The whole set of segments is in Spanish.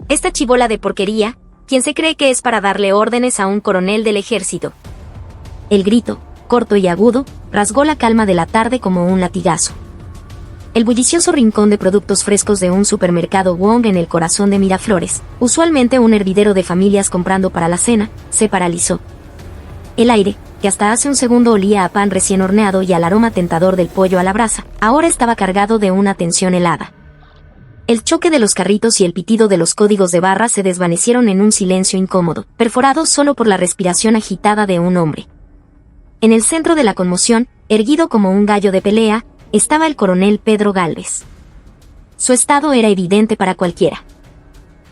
Esta chibola de porquería, quien se cree que es para darle órdenes a un coronel del ejército. El grito, corto y agudo, rasgó la calma de la tarde como un latigazo. El bullicioso rincón de productos frescos de un supermercado Wong en el corazón de Miraflores, usualmente un hervidero de familias comprando para la cena, se paralizó. El aire, que hasta hace un segundo olía a pan recién horneado y al aroma tentador del pollo a la brasa, ahora estaba cargado de una tensión helada. El choque de los carritos y el pitido de los códigos de barra se desvanecieron en un silencio incómodo, perforado solo por la respiración agitada de un hombre. En el centro de la conmoción, erguido como un gallo de pelea, estaba el coronel Pedro Gálvez. Su estado era evidente para cualquiera.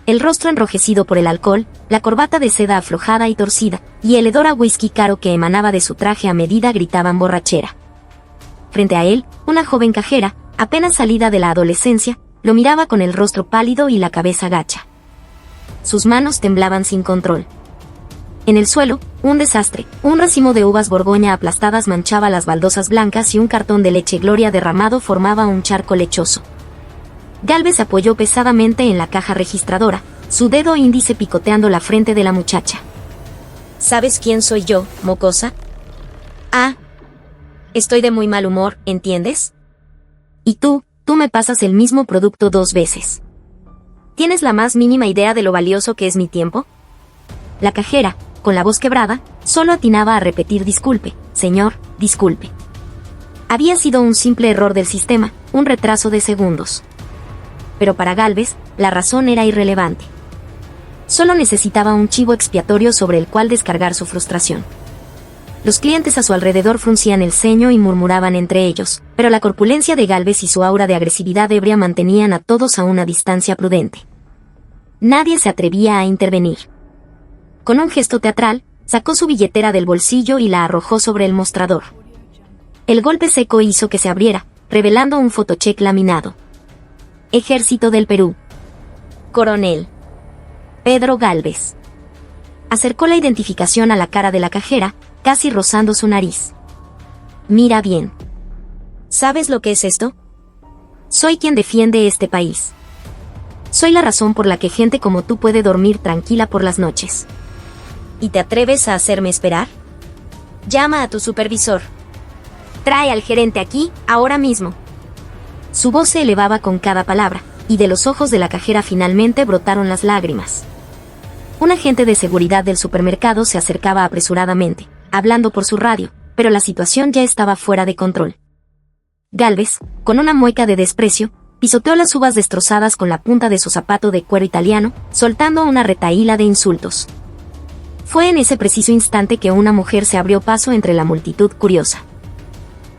El rostro enrojecido por el alcohol, la corbata de seda aflojada y torcida, y el hedor a whisky caro que emanaba de su traje a medida gritaban borrachera. Frente a él, una joven cajera, apenas salida de la adolescencia, lo miraba con el rostro pálido y la cabeza gacha. Sus manos temblaban sin control. En el suelo, un desastre, un racimo de uvas Borgoña aplastadas manchaba las baldosas blancas y un cartón de leche Gloria derramado formaba un charco lechoso. Gálvez apoyó pesadamente en la caja registradora, su dedo índice picoteando la frente de la muchacha. ¿Sabes quién soy yo, mocosa? Ah. Estoy de muy mal humor, ¿entiendes? Y tú me pasas el mismo producto 2 veces. ¿Tienes la más mínima idea de lo valioso que es mi tiempo? La cajera, con la voz quebrada, solo atinaba a repetir disculpe, señor, disculpe. Había sido un simple error del sistema, un retraso de segundos. Pero para Gálvez, la razón era irrelevante. Solo necesitaba un chivo expiatorio sobre el cual descargar su frustración. Los clientes a su alrededor fruncían el ceño y murmuraban entre ellos, pero la corpulencia de Gálvez y su aura de agresividad ebria mantenían a todos a una distancia prudente. Nadie se atrevía a intervenir. Con un gesto teatral, sacó su billetera del bolsillo y la arrojó sobre el mostrador. El golpe seco hizo que se abriera, revelando un fotocheck laminado. Ejército del Perú. Coronel Pedro Gálvez. Acercó la identificación a la cara de la cajera, casi rozando su nariz. Mira bien. ¿Sabes lo que es esto? Soy quien defiende este país. Soy la razón por la que gente como tú puede dormir tranquila por las noches. ¿Y te atreves a hacerme esperar? Llama a tu supervisor. Trae al gerente aquí, ahora mismo. Su voz se elevaba con cada palabra, y de los ojos de la cajera finalmente brotaron las lágrimas. Un agente de seguridad del supermercado se acercaba apresuradamente, hablando por su radio, pero la situación ya estaba fuera de control. Gálvez, con una mueca de desprecio, pisoteó las uvas destrozadas con la punta de su zapato de cuero italiano, soltando una retahíla de insultos. Fue en ese preciso instante que una mujer se abrió paso entre la multitud curiosa.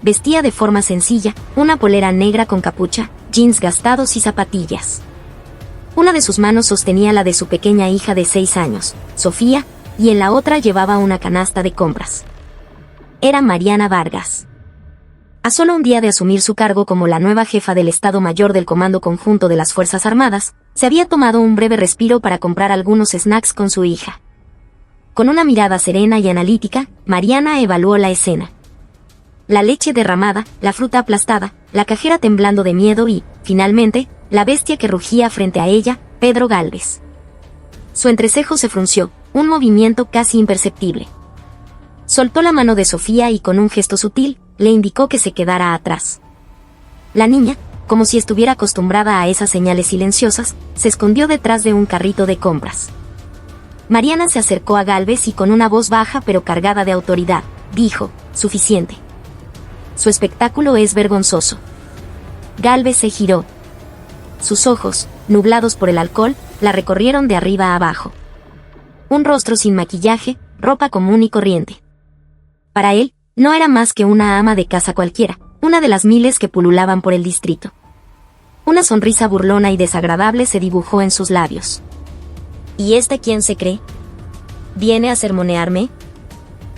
Vestía de forma sencilla, una polera negra con capucha, jeans gastados y zapatillas. Una de sus manos sostenía la de su pequeña hija de 6 años, Sofía, y en la otra llevaba una canasta de compras. Era Mariana Vargas. A solo un día de asumir su cargo como la nueva jefa del Estado Mayor del Comando Conjunto de las Fuerzas Armadas, se había tomado un breve respiro para comprar algunos snacks con su hija. Con una mirada serena y analítica, Mariana evaluó la escena. La leche derramada, la fruta aplastada, la cajera temblando de miedo y, finalmente, la bestia que rugía frente a ella, Pedro Gálvez. Su entrecejo se frunció, un movimiento casi imperceptible. Soltó la mano de Sofía y con un gesto sutil, le indicó que se quedara atrás. La niña, como si estuviera acostumbrada a esas señales silenciosas, se escondió detrás de un carrito de compras. Mariana se acercó a Gálvez y con una voz baja pero cargada de autoridad, dijo, suficiente. Su espectáculo es vergonzoso. Gálvez se giró. Sus ojos, nublados por el alcohol, la recorrieron de arriba a abajo. Un rostro sin maquillaje, ropa común y corriente. Para él, no era más que una ama de casa cualquiera, una de las miles que pululaban por el distrito. Una sonrisa burlona y desagradable se dibujó en sus labios. ¿Y este quién se cree? ¿Viene a sermonearme?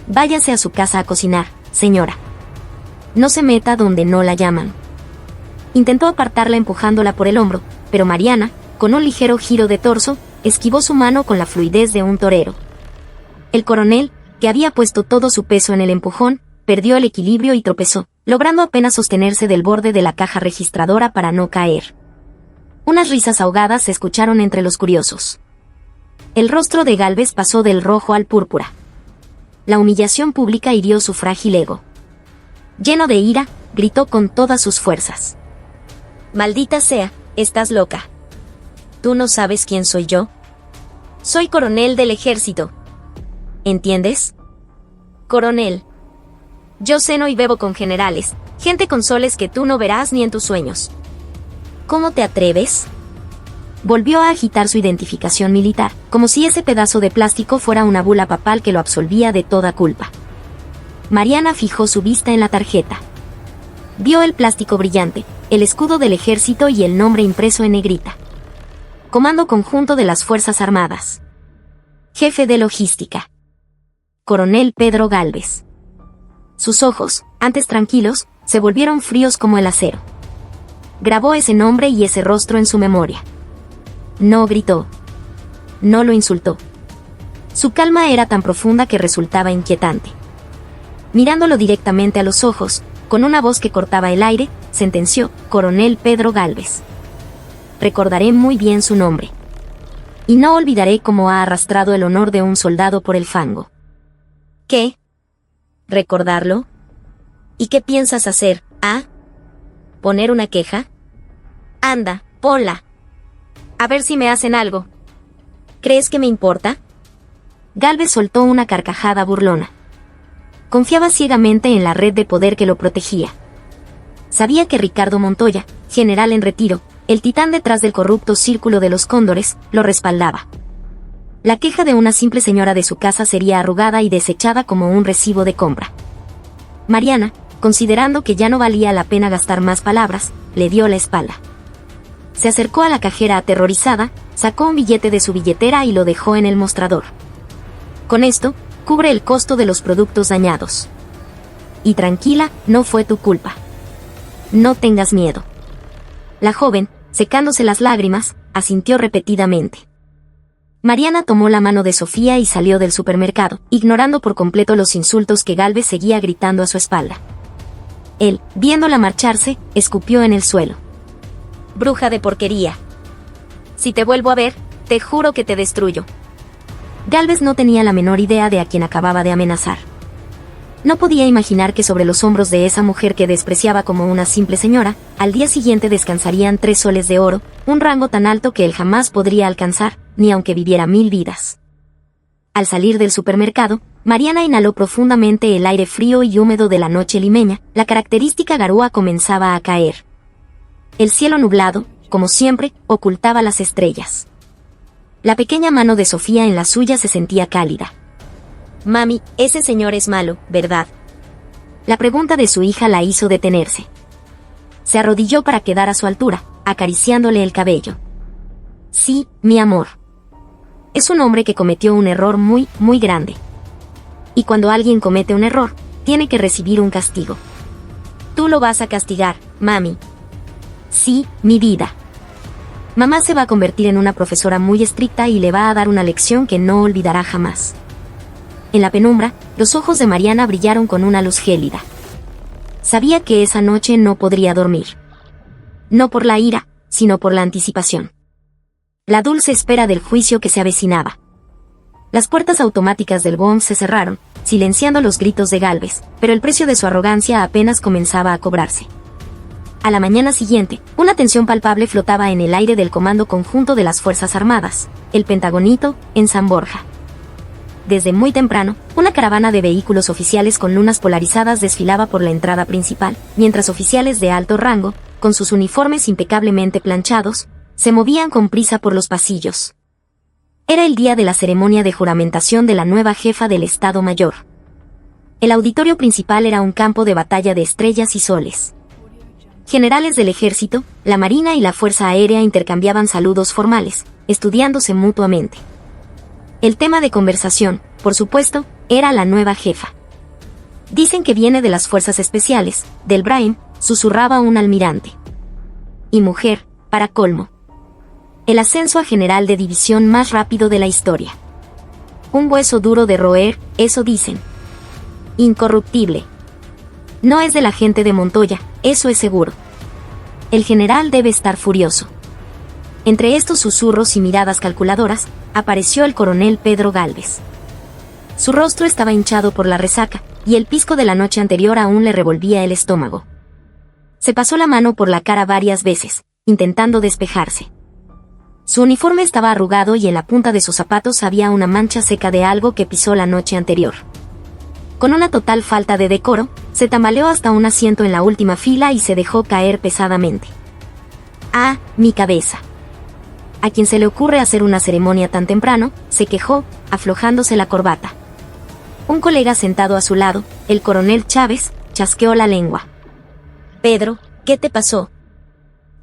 Váyase a su casa a cocinar, señora. No se meta donde no la llaman. Intentó apartarla empujándola por el hombro, pero Mariana, con un ligero giro de torso, esquivó su mano con la fluidez de un torero. El coronel, que había puesto todo su peso en el empujón, perdió el equilibrio y tropezó, logrando apenas sostenerse del borde de la caja registradora para no caer. Unas risas ahogadas se escucharon entre los curiosos. El rostro de Gálvez pasó del rojo al púrpura. La humillación pública hirió su frágil ego. Lleno de ira, gritó con todas sus fuerzas. «Maldita sea, estás loca. ¿Tú no sabes quién soy yo? Soy coronel del ejército. ¿Entiendes? Coronel. Yo ceno y bebo con generales, gente con soles que tú no verás ni en tus sueños. ¿Cómo te atreves?» Volvió a agitar su identificación militar, como si ese pedazo de plástico fuera una bula papal que lo absolvía de toda culpa. Mariana fijó su vista en la tarjeta. Vio el plástico brillante, el escudo del ejército y el nombre impreso en negrita. Comando Conjunto de las Fuerzas Armadas. Jefe de Logística. Coronel Pedro Gálvez. Sus ojos, antes tranquilos, se volvieron fríos como el acero. Grabó ese nombre y ese rostro en su memoria. No gritó. No lo insultó. Su calma era tan profunda que resultaba inquietante. Mirándolo directamente a los ojos, con una voz que cortaba el aire, sentenció: Coronel Pedro Gálvez. Recordaré muy bien su nombre. Y no olvidaré cómo ha arrastrado el honor de un soldado por el fango. ¿Qué? ¿Recordarlo? ¿Y qué piensas hacer, ah? ¿Poner una queja? Anda, ponla. A ver si me hacen algo. ¿Crees que me importa? Gálvez soltó una carcajada burlona. Confiaba ciegamente en la red de poder que lo protegía. Sabía que Ricardo Montoya, general en retiro, el titán detrás del corrupto círculo de los cóndores, lo respaldaba. La queja de una simple señora de su casa sería arrugada y desechada como un recibo de compra. Mariana, considerando que ya no valía la pena gastar más palabras, le dio la espalda. Se acercó a la cajera aterrorizada, sacó un billete de su billetera y lo dejó en el mostrador. Con esto, cubre el costo de los productos dañados. Y tranquila, no fue tu culpa. No tengas miedo. La joven, secándose las lágrimas, asintió repetidamente. Mariana tomó la mano de Sofía y salió del supermercado, ignorando por completo los insultos que Gálvez seguía gritando a su espalda. Él, viéndola marcharse, escupió en el suelo. Bruja de porquería. Si te vuelvo a ver, te juro que te destruyo. Gálvez no tenía la menor idea de a quién acababa de amenazar. No podía imaginar que sobre los hombros de esa mujer que despreciaba como una simple señora, al día siguiente descansarían 3 soles de oro, un rango tan alto que él jamás podría alcanzar, ni aunque viviera 1000 vidas. Al salir del supermercado, Mariana inhaló profundamente el aire frío y húmedo de la noche limeña, la característica garúa comenzaba a caer. El cielo nublado, como siempre, ocultaba las estrellas. La pequeña mano de Sofía en la suya se sentía cálida. Mami, ese señor es malo, ¿verdad? La pregunta de su hija la hizo detenerse. Se arrodilló para quedar a su altura, acariciándole el cabello. Sí, mi amor. Es un hombre que cometió un error muy, muy grande. Y cuando alguien comete un error, tiene que recibir un castigo. Tú lo vas a castigar, mami. Sí, mi vida. Mamá se va a convertir en una profesora muy estricta y le va a dar una lección que no olvidará jamás. En la penumbra, los ojos de Mariana brillaron con una luz gélida. Sabía que esa noche no podría dormir. No por la ira, sino por la anticipación. La dulce espera del juicio que se avecinaba. Las puertas automáticas del BOM se cerraron, silenciando los gritos de Gálvez, pero el precio de su arrogancia apenas comenzaba a cobrarse. A la mañana siguiente, una tensión palpable flotaba en el aire del Comando Conjunto de las Fuerzas Armadas, el Pentagonito, en San Borja. Desde muy temprano, una caravana de vehículos oficiales con lunas polarizadas desfilaba por la entrada principal, mientras oficiales de alto rango, con sus uniformes impecablemente planchados, se movían con prisa por los pasillos. Era el día de la ceremonia de juramentación de la nueva jefa del Estado Mayor. El auditorio principal era un campo de batalla de estrellas y soles. Generales del ejército, la marina y la fuerza aérea intercambiaban saludos formales, estudiándose mutuamente. El tema de conversación, por supuesto, era la nueva jefa. Dicen que viene de las fuerzas especiales, del Brahim, susurraba un almirante. Y mujer, para colmo. El ascenso a general de división más rápido de la historia. Un hueso duro de roer, eso dicen. Incorruptible. No es de la gente de Montoya, eso es seguro. El general debe estar furioso. Entre estos susurros y miradas calculadoras, apareció el coronel Pedro Gálvez. Su rostro estaba hinchado por la resaca, y el pisco de la noche anterior aún le revolvía el estómago. Se pasó la mano por la cara varias veces, intentando despejarse. Su uniforme estaba arrugado y en la punta de sus zapatos había una mancha seca de algo que pisó la noche anterior. Con una total falta de decoro, se tambaleó hasta un asiento en la última fila y se dejó caer pesadamente. ¡Ah, mi cabeza! A quien se le ocurre hacer una ceremonia tan temprano, se quejó, aflojándose la corbata. Un colega sentado a su lado, el coronel Chávez, chasqueó la lengua. «Pedro, ¿qué te pasó?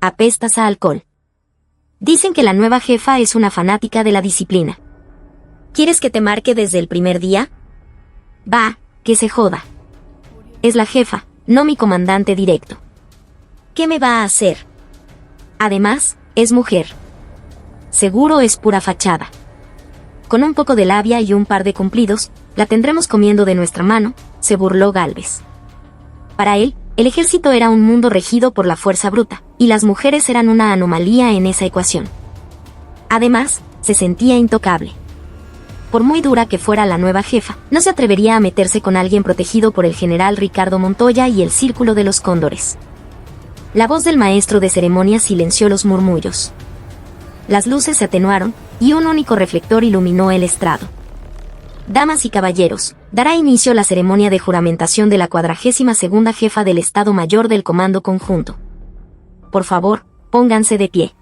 Apestas a alcohol. Dicen que la nueva jefa es una fanática de la disciplina. ¿Quieres que te marque desde el primer día? Va, que se joda. Es la jefa, no mi comandante directo. ¿Qué me va a hacer? Además, es mujer. Seguro es pura fachada. Con un poco de labia y un par de cumplidos, la tendremos comiendo de nuestra mano», se burló Gálvez. Para él, el ejército era un mundo regido por la fuerza bruta, y las mujeres eran una anomalía en esa ecuación. Además, se sentía intocable. Por muy dura que fuera la nueva jefa, no se atrevería a meterse con alguien protegido por el general Ricardo Montoya y el Círculo de los Cóndores. La voz del maestro de ceremonias silenció los murmullos. Las luces se atenuaron, y un único reflector iluminó el estrado. Damas y caballeros, dará inicio la ceremonia de juramentación de la 42ª jefa del Estado Mayor del Comando Conjunto. Por favor, pónganse de pie.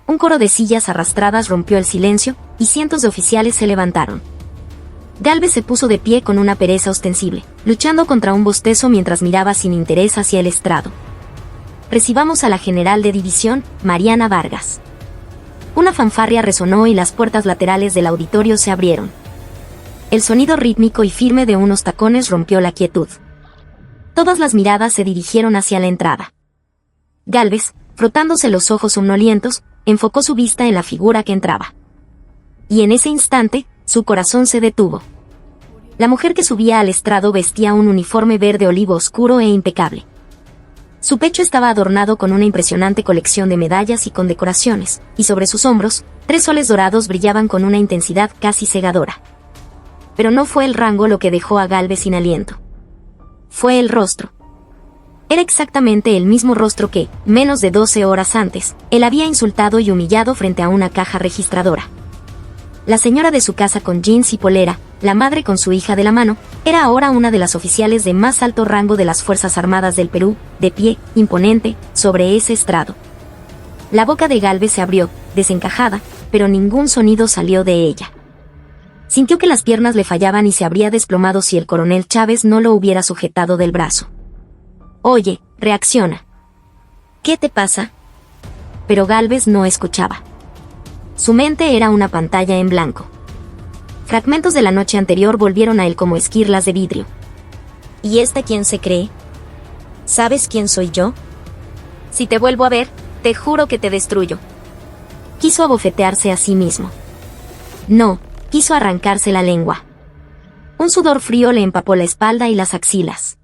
Un coro de sillas arrastradas rompió el silencio, y cientos de oficiales se levantaron. Gálvez se puso de pie con una pereza ostensible, luchando contra un bostezo mientras miraba sin interés hacia el estrado. Recibamos a la general de división, Mariana Vargas. Una fanfarria resonó y las puertas laterales del auditorio se abrieron. El sonido rítmico y firme de unos tacones rompió la quietud. Todas las miradas se dirigieron hacia la entrada. Gálvez, frotándose los ojos somnolientos, enfocó su vista en la figura que entraba. Y en ese instante, su corazón se detuvo. La mujer que subía al estrado vestía un uniforme verde olivo oscuro e impecable. Su pecho estaba adornado con una impresionante colección de medallas y condecoraciones, y sobre sus hombros, 3 soles dorados brillaban con una intensidad casi cegadora. Pero no fue el rango lo que dejó a Gálvez sin aliento. Fue el rostro. Era exactamente el mismo rostro que, menos de 12 horas antes, él había insultado y humillado frente a una caja registradora. La señora de su casa con jeans y polera, la madre con su hija de la mano, era ahora una de las oficiales de más alto rango de las Fuerzas Armadas del Perú, de pie, imponente, sobre ese estrado. La boca de Gálvez se abrió, desencajada, pero ningún sonido salió de ella. Sintió que las piernas le fallaban y se habría desplomado si el coronel Chávez no lo hubiera sujetado del brazo. «Oye, reacciona». «¿Qué te pasa?» Pero Gálvez no escuchaba. Su mente era una pantalla en blanco. Fragmentos de la noche anterior volvieron a él como esquirlas de vidrio. ¿Y esta quién se cree? ¿Sabes quién soy yo? Si te vuelvo a ver, te juro que te destruyo. Quiso abofetearse a sí mismo. No, quiso arrancarse la lengua. Un sudor frío le empapó la espalda y las axilas.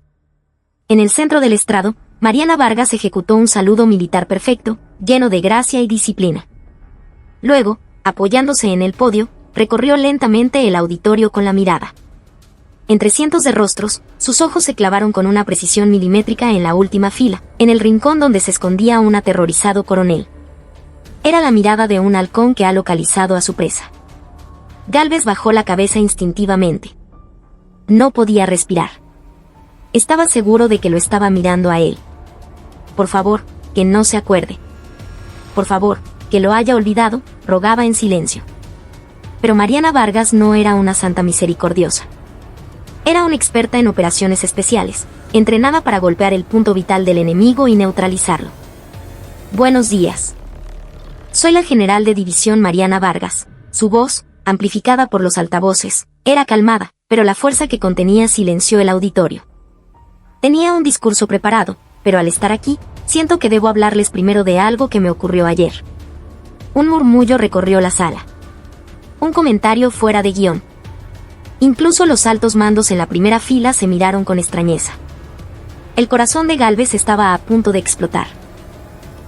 En el centro del estrado, Mariana Vargas ejecutó un saludo militar perfecto, lleno de gracia y disciplina. Luego, apoyándose en el podio, recorrió lentamente el auditorio con la mirada. Entre cientos de rostros, sus ojos se clavaron con una precisión milimétrica en la última fila, en el rincón donde se escondía un aterrorizado coronel. Era la mirada de un halcón que ha localizado a su presa. Gálvez bajó la cabeza instintivamente. No podía respirar. Estaba seguro de que lo estaba mirando a él. Por favor, que no se acuerde. Por favor, que lo haya olvidado, rogaba en silencio. Pero Mariana Vargas no era una santa misericordiosa. Era una experta en operaciones especiales, entrenada para golpear el punto vital del enemigo y neutralizarlo. Buenos días. Soy la general de división Mariana Vargas. Su voz, amplificada por los altavoces, era calmada, pero la fuerza que contenía silenció el auditorio. Tenía un discurso preparado, pero al estar aquí, siento que debo hablarles primero de algo que me ocurrió ayer. Un murmullo recorrió la sala. Un comentario fuera de guión. Incluso los altos mandos en la primera fila se miraron con extrañeza. El corazón de Gálvez estaba a punto de explotar.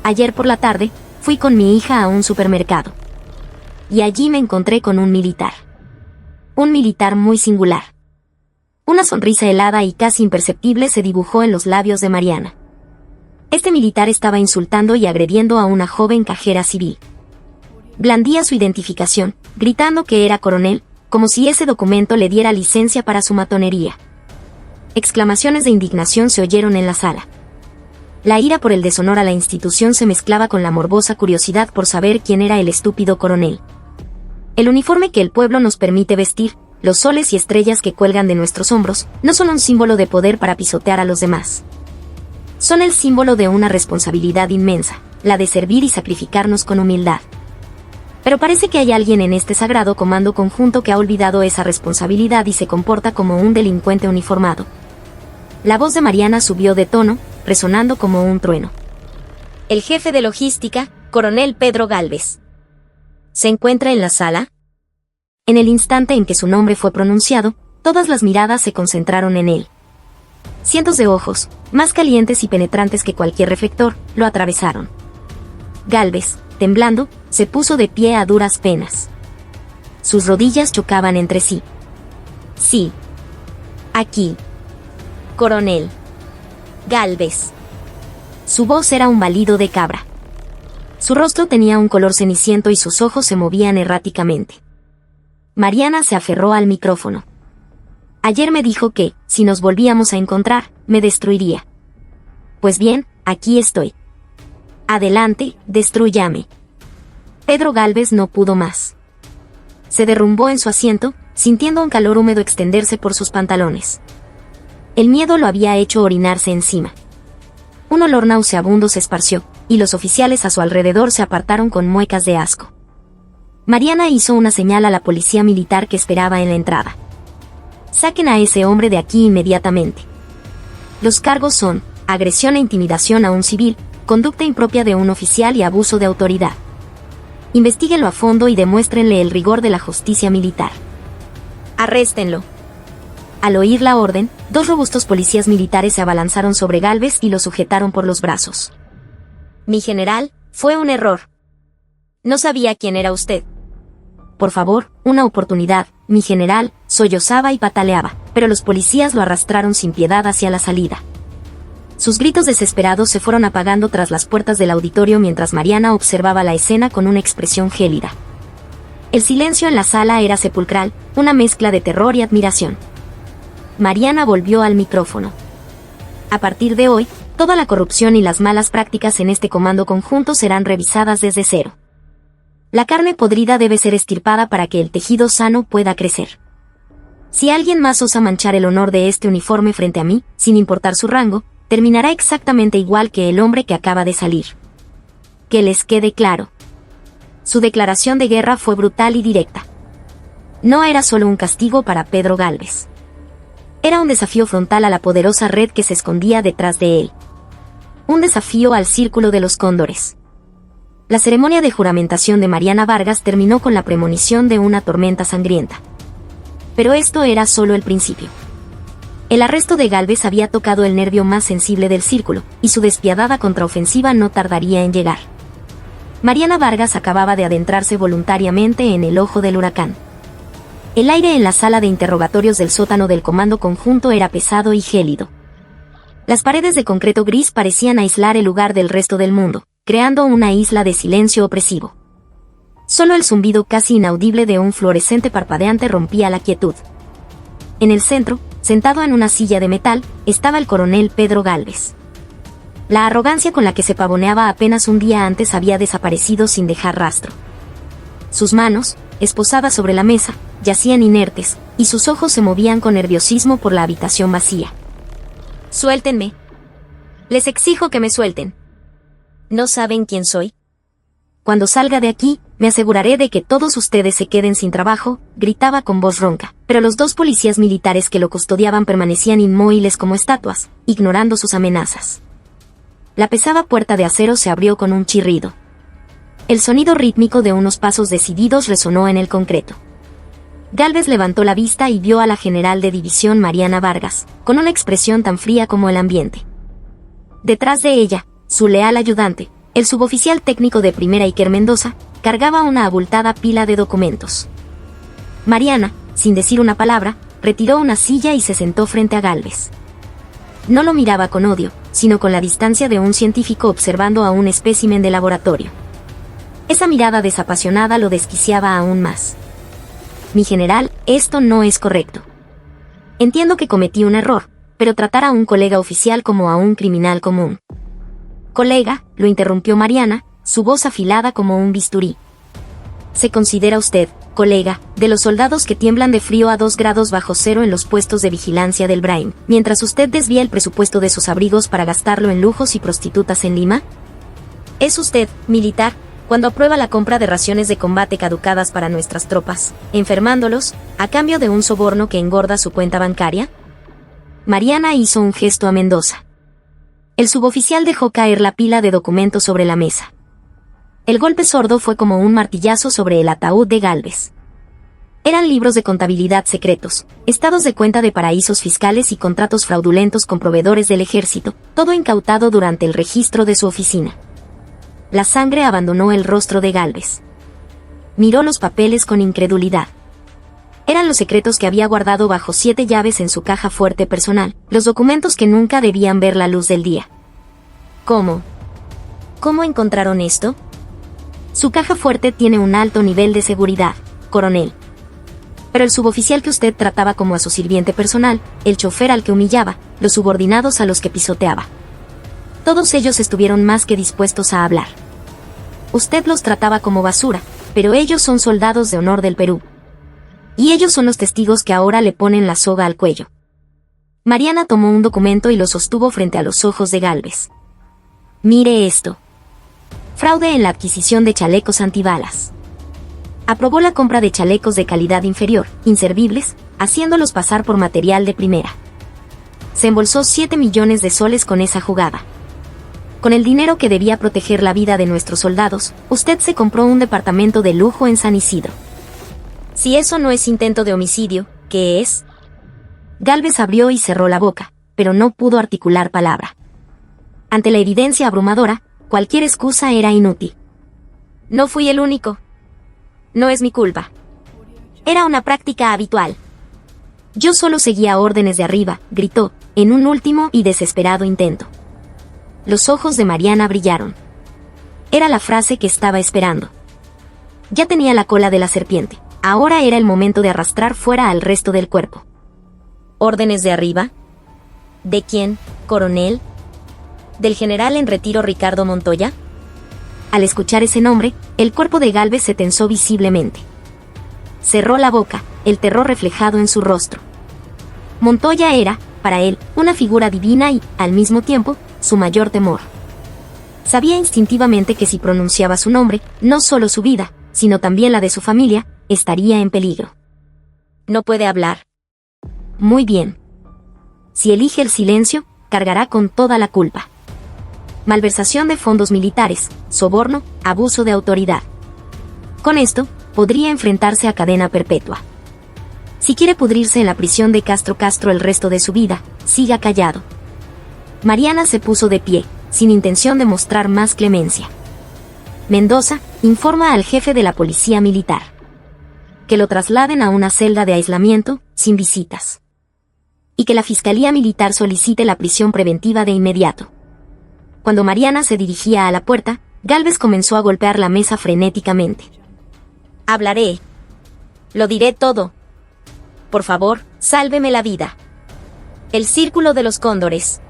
Ayer por la tarde, fui con mi hija a un supermercado. Y allí me encontré con un militar. Un militar muy singular. Una sonrisa helada y casi imperceptible se dibujó en los labios de Mariana. Este militar estaba insultando y agrediendo a una joven cajera civil. Blandía su identificación, gritando que era coronel, como si ese documento le diera licencia para su matonería. Exclamaciones de indignación se oyeron en la sala. La ira por el deshonor a la institución se mezclaba con la morbosa curiosidad por saber quién era el estúpido coronel. El uniforme que el pueblo nos permite vestir, los soles y estrellas que cuelgan de nuestros hombros, no son un símbolo de poder para pisotear a los demás. Son el símbolo de una responsabilidad inmensa, la de servir y sacrificarnos con humildad. Pero parece que hay alguien en este sagrado comando conjunto que ha olvidado esa responsabilidad y se comporta como un delincuente uniformado. La voz de Mariana subió de tono, resonando como un trueno. El jefe de logística, coronel Pedro Gálvez. ¿Se encuentra en la sala? En el instante en que su nombre fue pronunciado, todas las miradas se concentraron en él. Cientos de ojos, más calientes y penetrantes que cualquier reflector, lo atravesaron. Gálvez, temblando, se puso de pie a duras penas. Sus rodillas chocaban entre sí. Sí. Aquí. Coronel. Gálvez. Su voz era un balido de cabra. Su rostro tenía un color ceniciento y sus ojos se movían erráticamente. Mariana se aferró al micrófono. Ayer me dijo que, si nos volvíamos a encontrar, me destruiría. Pues bien, aquí estoy. Adelante, destrúyame. Pedro Gálvez no pudo más. Se derrumbó en su asiento, sintiendo un calor húmedo extenderse por sus pantalones. El miedo lo había hecho orinarse encima. Un olor nauseabundo se esparció, y los oficiales a su alrededor se apartaron con muecas de asco. Mariana hizo una señal a la policía militar que esperaba en la entrada. Saquen a ese hombre de aquí inmediatamente. Los cargos son agresión e intimidación a un civil, conducta impropia de un oficial y abuso de autoridad. Investíguenlo a fondo y demuéstrenle el rigor de la justicia militar. Arréstenlo. Al oír la orden, 2 robustos policías militares se abalanzaron sobre Gálvez y lo sujetaron por los brazos. Mi general, fue un error. No sabía quién era usted. Por favor, una oportunidad, mi general, sollozaba y pataleaba, pero los policías lo arrastraron sin piedad hacia la salida. Sus gritos desesperados se fueron apagando tras las puertas del auditorio mientras Mariana observaba la escena con una expresión gélida. El silencio en la sala era sepulcral, una mezcla de terror y admiración. Mariana volvió al micrófono. A partir de hoy, toda la corrupción y las malas prácticas en este comando conjunto serán revisadas desde cero. La carne podrida debe ser extirpada para que el tejido sano pueda crecer. Si alguien más osa manchar el honor de este uniforme frente a mí, sin importar su rango, terminará exactamente igual que el hombre que acaba de salir. Que les quede claro. Su declaración de guerra fue brutal y directa. No era solo un castigo para Pedro Gálvez. Era un desafío frontal a la poderosa red que se escondía detrás de él. Un desafío al círculo de los cóndores. La ceremonia de juramentación de Mariana Vargas terminó con la premonición de una tormenta sangrienta. Pero esto era solo el principio. El arresto de Gálvez había tocado el nervio más sensible del círculo, y su despiadada contraofensiva no tardaría en llegar. Mariana Vargas acababa de adentrarse voluntariamente en el ojo del huracán. El aire en la sala de interrogatorios del sótano del comando conjunto era pesado y gélido. Las paredes de concreto gris parecían aislar el lugar del resto del mundo, creando una isla de silencio opresivo. Solo el zumbido casi inaudible de un fluorescente parpadeante rompía la quietud. En el centro, sentado en una silla de metal, estaba el coronel Pedro Gálvez. La arrogancia con la que se pavoneaba apenas un día antes había desaparecido sin dejar rastro. Sus manos, esposadas sobre la mesa, yacían inertes, y sus ojos se movían con nerviosismo por la habitación vacía. Suéltenme. Les exijo que me suelten. ¿No saben quién soy? Cuando salga de aquí, me aseguraré de que todos ustedes se queden sin trabajo, gritaba con voz ronca, pero los 2 policías militares que lo custodiaban permanecían inmóviles como estatuas, ignorando sus amenazas. La pesada puerta de acero se abrió con un chirrido. El sonido rítmico de unos pasos decididos resonó en el concreto. Gálvez levantó la vista y vio a la general de división Mariana Vargas, con una expresión tan fría como el ambiente. Detrás de ella, su leal ayudante, El suboficial técnico de primera Iker Mendoza cargaba una abultada pila de documentos. Mariana, sin decir una palabra, retiró una silla y se sentó frente a Gálvez. No lo miraba con odio, sino con la distancia de un científico observando a un espécimen de laboratorio. Esa mirada desapasionada lo desquiciaba aún más. Mi general, esto no es correcto. Entiendo que cometí un error, pero tratar a un colega oficial como a un criminal común. Colega, lo interrumpió Mariana, su voz afilada como un bisturí. ¿Se considera usted, colega, de los soldados que tiemblan de frío a 2 grados bajo cero en los puestos de vigilancia del Brain, mientras usted desvía el presupuesto de sus abrigos para gastarlo en lujos y prostitutas en Lima? ¿Es usted, militar, cuando aprueba la compra de raciones de combate caducadas para nuestras tropas, enfermándolos, a cambio de un soborno que engorda su cuenta bancaria? Mariana hizo un gesto a Mendoza. El suboficial dejó caer la pila de documentos sobre la mesa. El golpe sordo fue como un martillazo sobre el ataúd de Gálvez. Eran libros de contabilidad secretos, estados de cuenta de paraísos fiscales y contratos fraudulentos con proveedores del ejército, todo incautado durante el registro de su oficina. La sangre abandonó el rostro de Gálvez. Miró los papeles con incredulidad. Eran los secretos que había guardado bajo 7 llaves en su caja fuerte personal, los documentos que nunca debían ver la luz del día. ¿Cómo? ¿Cómo encontraron esto? Su caja fuerte tiene un alto nivel de seguridad, coronel. Pero el suboficial que usted trataba como a su sirviente personal, el chofer al que humillaba, los subordinados a los que pisoteaba. Todos ellos estuvieron más que dispuestos a hablar. Usted los trataba como basura, pero ellos son soldados de honor del Perú. Y ellos son los testigos que ahora le ponen la soga al cuello. Mariana tomó un documento y lo sostuvo frente a los ojos de Gálvez. Mire esto. Fraude en la adquisición de chalecos antibalas. Aprobó la compra de chalecos de calidad inferior, inservibles, haciéndolos pasar por material de primera. Se embolsó 7 millones de soles con esa jugada. Con el dinero que debía proteger la vida de nuestros soldados, usted se compró un departamento de lujo en San Isidro. Si eso no es intento de homicidio, ¿qué es? Gálvez abrió y cerró la boca, pero no pudo articular palabra. Ante la evidencia abrumadora, cualquier excusa era inútil. No fui el único. No es mi culpa. Era una práctica habitual. Yo solo seguía órdenes de arriba, gritó, en un último y desesperado intento. Los ojos de Mariana brillaron. Era la frase que estaba esperando. Ya tenía la cola de la serpiente. Ahora era el momento de arrastrar fuera al resto del cuerpo. ¿Órdenes de arriba? ¿De quién, coronel? ¿Del general en retiro Ricardo Montoya? Al escuchar ese nombre, el cuerpo de Gálvez se tensó visiblemente. Cerró la boca, el terror reflejado en su rostro. Montoya era, para él, una figura divina y, al mismo tiempo, su mayor temor. Sabía instintivamente que si pronunciaba su nombre, no solo su vida, sino también la de su familia, estaría en peligro. ¿No puede hablar? Muy bien. Si elige el silencio, cargará con toda la culpa. Malversación de fondos militares, soborno, abuso de autoridad. Con esto, podría enfrentarse a cadena perpetua. Si quiere pudrirse en la prisión de Castro Castro el resto de su vida, siga callado. Mariana se puso de pie, sin intención de mostrar más clemencia. Mendoza, informa al jefe de la policía militar. Que lo trasladen a una celda de aislamiento, sin visitas. Y que la Fiscalía Militar solicite la prisión preventiva de inmediato. Cuando Mariana se dirigía a la puerta, Gálvez comenzó a golpear la mesa frenéticamente. Hablaré. Lo diré todo. Por favor, sálveme la vida. El Círculo de los Cóndores.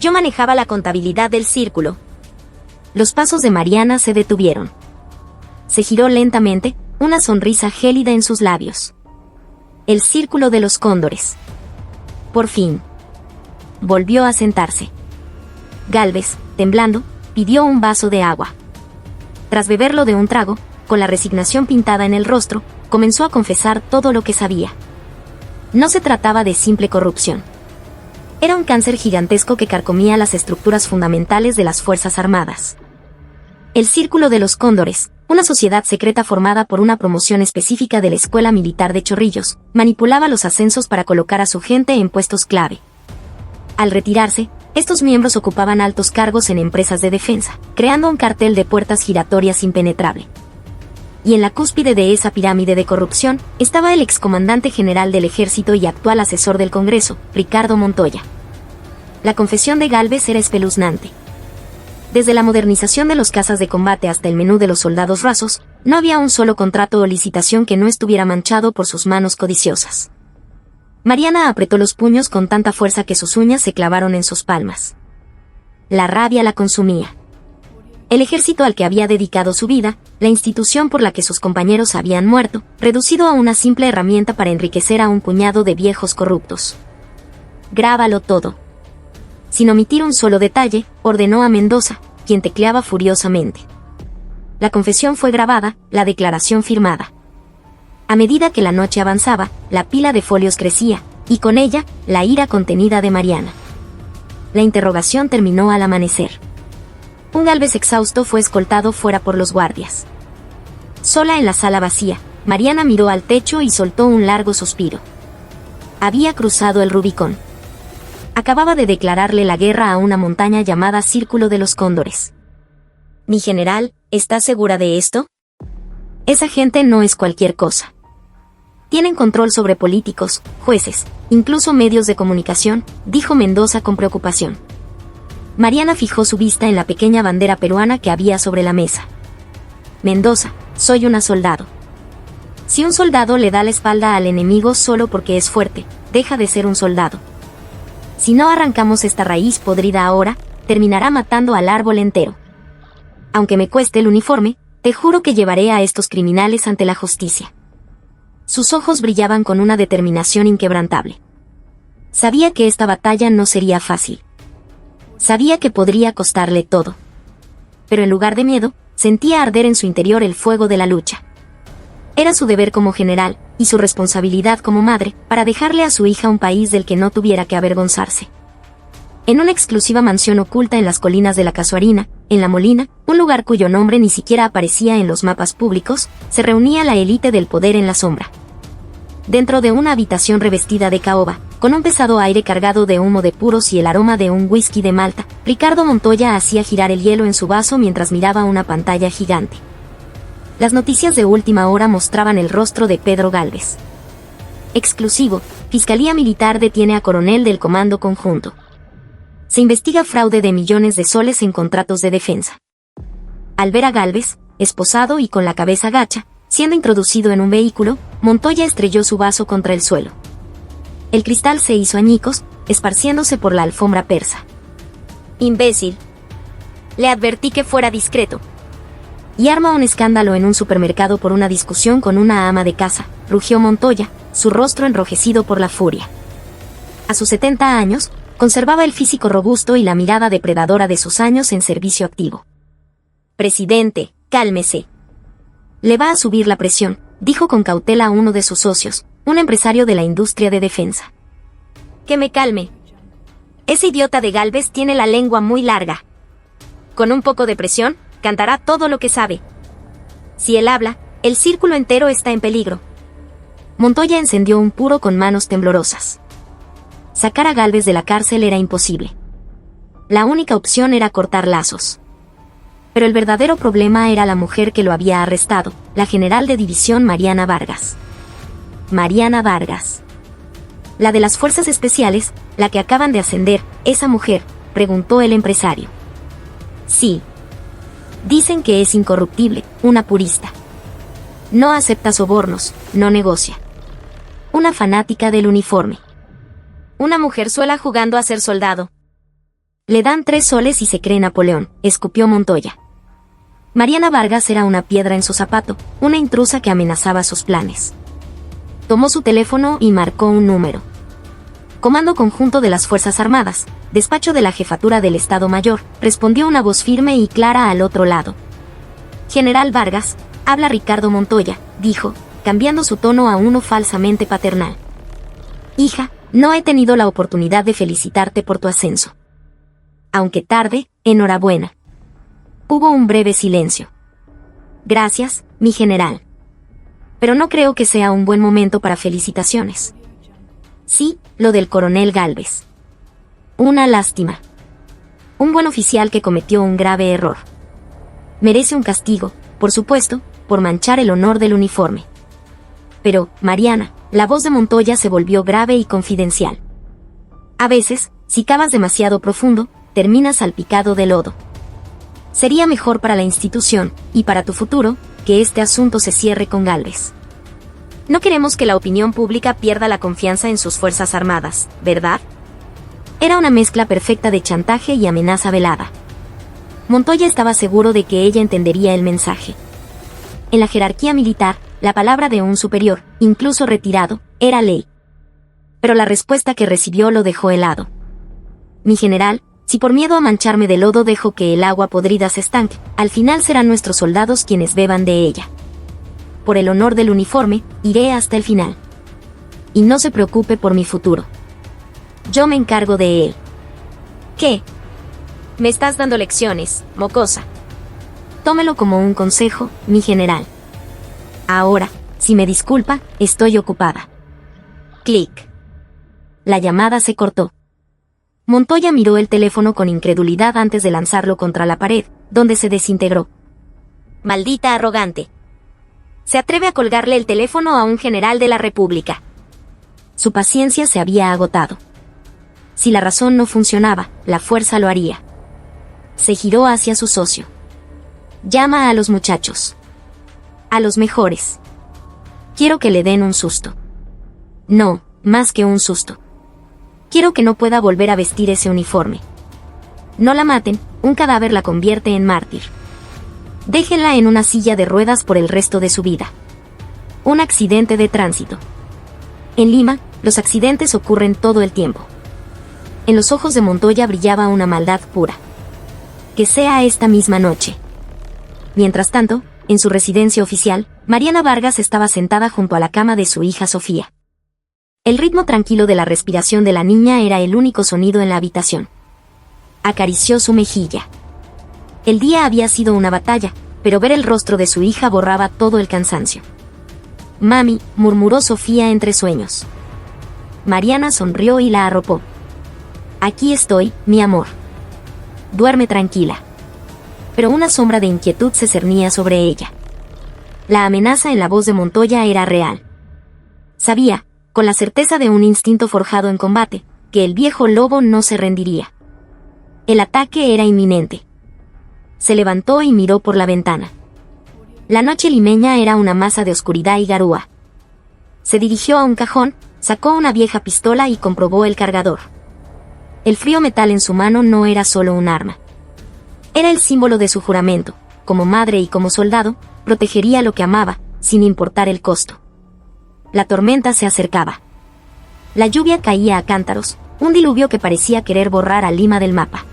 Yo manejaba la contabilidad del círculo. Los pasos de Mariana se detuvieron. Se giró lentamente, una sonrisa gélida en sus labios. El Círculo de los Cóndores. Por fin. Volvió a sentarse. Gálvez, temblando, pidió un vaso de agua. Tras beberlo de un trago, con la resignación pintada en el rostro, comenzó a confesar todo lo que sabía. No se trataba de simple corrupción. Era un cáncer gigantesco que carcomía las estructuras fundamentales de las Fuerzas Armadas. El Círculo de los Cóndores, una sociedad secreta formada por una promoción específica de la Escuela Militar de Chorrillos, manipulaba los ascensos para colocar a su gente en puestos clave. Al retirarse, estos miembros ocupaban altos cargos en empresas de defensa, creando un cartel de puertas giratorias impenetrable. Y en la cúspide de esa pirámide de corrupción estaba el excomandante general del Ejército y actual asesor del Congreso, Ricardo Montoya. La confesión de Gálvez era espeluznante. Desde la modernización de los cazas de combate hasta el menú de los soldados rasos, no había un solo contrato o licitación que no estuviera manchado por sus manos codiciosas. Mariana apretó los puños con tanta fuerza que sus uñas se clavaron en sus palmas. La rabia la consumía. El ejército al que había dedicado su vida, la institución por la que sus compañeros habían muerto, reducido a una simple herramienta para enriquecer a un puñado de viejos corruptos. Grábalo todo. Sin omitir un solo detalle, ordenó a Mendoza, quien tecleaba furiosamente. La confesión fue grabada, la declaración firmada. A medida que la noche avanzaba, la pila de folios crecía, y con ella, la ira contenida de Mariana. La interrogación terminó al amanecer. Un Gálvez exhausto fue escoltado fuera por los guardias. Sola en la sala vacía, Mariana miró al techo y soltó un largo suspiro. Había cruzado el Rubicón. Acababa de declararle la guerra a una montaña llamada Círculo de los Cóndores. «Mi general, ¿está segura de esto? Esa gente no es cualquier cosa. Tienen control sobre políticos, jueces, incluso medios de comunicación», dijo Mendoza con preocupación. Mariana fijó su vista en la pequeña bandera peruana que había sobre la mesa. «Mendoza, soy una soldado. Si un soldado le da la espalda al enemigo solo porque es fuerte, deja de ser un soldado. Si no arrancamos esta raíz podrida ahora, terminará matando al árbol entero. Aunque me cueste el uniforme, te juro que llevaré a estos criminales ante la justicia». Sus ojos brillaban con una determinación inquebrantable. Sabía que esta batalla no sería fácil. Sabía que podría costarle todo. Pero en lugar de miedo, sentía arder en su interior el fuego de la lucha. Era su deber como general, y su responsabilidad como madre, para dejarle a su hija un país del que no tuviera que avergonzarse. En una exclusiva mansión oculta en las colinas de la Casuarina, en La Molina, un lugar cuyo nombre ni siquiera aparecía en los mapas públicos, se reunía la élite del poder en la sombra. Dentro de una habitación revestida de caoba, con un pesado aire cargado de humo de puros y el aroma de un whisky de Malta, Ricardo Montoya hacía girar el hielo en su vaso mientras miraba una pantalla gigante. Las noticias de última hora mostraban el rostro de Pedro Gálvez. Exclusivo, Fiscalía Militar detiene a coronel del Comando Conjunto. Se investiga fraude de millones de soles en contratos de defensa. Al ver a Gálvez, esposado y con la cabeza gacha, siendo introducido en un vehículo, Montoya estrelló su vaso contra el suelo. El cristal se hizo añicos, esparciéndose por la alfombra persa. «Imbécil. Le advertí que fuera discreto». «Y arma un escándalo en un supermercado por una discusión con una ama de casa», rugió Montoya, su rostro enrojecido por la furia. A sus 70 años, conservaba el físico robusto y la mirada depredadora de sus años en servicio activo. «Presidente, cálmese. Le va a subir la presión», dijo con cautela a uno de sus socios, un empresario de la industria de defensa. «Que me calme. Ese idiota de Gálvez tiene la lengua muy larga. Con un poco de presión, cantará todo lo que sabe. Si él habla, el círculo entero está en peligro». Montoya encendió un puro con manos temblorosas. Sacar a Gálvez de la cárcel era imposible. La única opción era cortar lazos. Pero el verdadero problema era la mujer que lo había arrestado, la general de división Mariana Vargas. Mariana Vargas. La de las fuerzas especiales, la que acaban de ascender, esa mujer, preguntó el empresario. Sí. Dicen que es incorruptible, una purista. No acepta sobornos, no negocia. Una fanática del uniforme. Una mujerzuela jugando a ser soldado. Le dan 3 soles y se cree Napoleón, escupió Montoya. Mariana Vargas era una piedra en su zapato, una intrusa que amenazaba sus planes. Tomó su teléfono y marcó un número. Comando Conjunto de las Fuerzas Armadas, despacho de la Jefatura del Estado Mayor, respondió una voz firme y clara al otro lado. General Vargas, habla Ricardo Montoya, dijo, cambiando su tono a uno falsamente paternal. Hija, no he tenido la oportunidad de felicitarte por tu ascenso. Aunque tarde, enhorabuena. Hubo un breve silencio. Gracias, mi general. Pero no creo que sea un buen momento para felicitaciones. Sí, lo del coronel Gálvez. Una lástima. Un buen oficial que cometió un grave error. Merece un castigo, por supuesto, por manchar el honor del uniforme. Pero, Mariana, la voz de Montoya se volvió grave y confidencial. A veces, si cavas demasiado profundo, terminas salpicado de lodo. Sería mejor para la institución, y para tu futuro, que este asunto se cierre con Gálvez. No queremos que la opinión pública pierda la confianza en sus fuerzas armadas, ¿verdad? Era una mezcla perfecta de chantaje y amenaza velada. Montoya estaba seguro de que ella entendería el mensaje. En la jerarquía militar, la palabra de un superior, incluso retirado, era ley. Pero la respuesta que recibió lo dejó helado. Mi general, si por miedo a mancharme de lodo dejo que el agua podrida se estanque, al final serán nuestros soldados quienes beban de ella. Por el honor del uniforme, iré hasta el final. Y no se preocupe por mi futuro. Yo me encargo de él. ¿Qué? Me estás dando lecciones, mocosa. Tómelo como un consejo, mi general. Ahora, si me disculpa, estoy ocupada. Clic. La llamada se cortó. Montoya miró el teléfono con incredulidad antes de lanzarlo contra la pared, donde se desintegró. Maldita arrogante. Se atreve a colgarle el teléfono a un general de la República. Su paciencia se había agotado. Si la razón no funcionaba, la fuerza lo haría. Se giró hacia su socio. Llama a los muchachos. A los mejores. Quiero que le den un susto. No, más que un susto. Quiero que no pueda volver a vestir ese uniforme. No la maten, un cadáver la convierte en mártir. Déjenla en una silla de ruedas por el resto de su vida. Un accidente de tránsito. En Lima, los accidentes ocurren todo el tiempo. En los ojos de Montoya brillaba una maldad pura. Que sea esta misma noche. Mientras tanto, en su residencia oficial, Mariana Vargas estaba sentada junto a la cama de su hija Sofía. El ritmo tranquilo de la respiración de la niña era el único sonido en la habitación. Acarició su mejilla. El día había sido una batalla, pero ver el rostro de su hija borraba todo el cansancio. Mami, murmuró Sofía entre sueños. Mariana sonrió y la arropó. Aquí estoy, mi amor. Duerme tranquila. Pero una sombra de inquietud se cernía sobre ella. La amenaza en la voz de Montoya era real. Sabía, con la certeza de un instinto forjado en combate, que el viejo lobo no se rendiría. El ataque era inminente. Se levantó y miró por la ventana. La noche limeña era una masa de oscuridad y garúa. Se dirigió a un cajón, sacó una vieja pistola y comprobó el cargador. El frío metal en su mano no era solo un arma. Era el símbolo de su juramento. Como madre y como soldado, protegería lo que amaba, sin importar el costo. La tormenta se acercaba. La lluvia caía a cántaros, un diluvio que parecía querer borrar a Lima del mapa.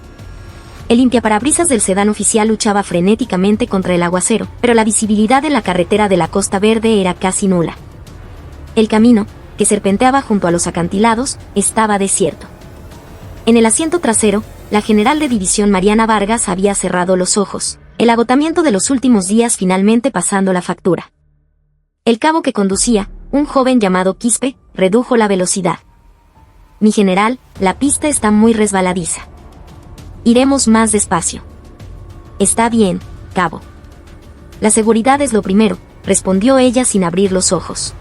El limpiaparabrisas del sedán oficial luchaba frenéticamente contra el aguacero, pero la visibilidad de la carretera de la Costa Verde era casi nula. El camino, que serpenteaba junto a los acantilados, estaba desierto. En el asiento trasero, la general de división Mariana Vargas había cerrado los ojos, el agotamiento de los últimos días finalmente pasando la factura. El cabo que conducía, un joven llamado Quispe, redujo la velocidad. Mi general, la pista está muy resbaladiza. Iremos más despacio. Está bien, cabo. La seguridad es lo primero, respondió ella sin abrir los ojos.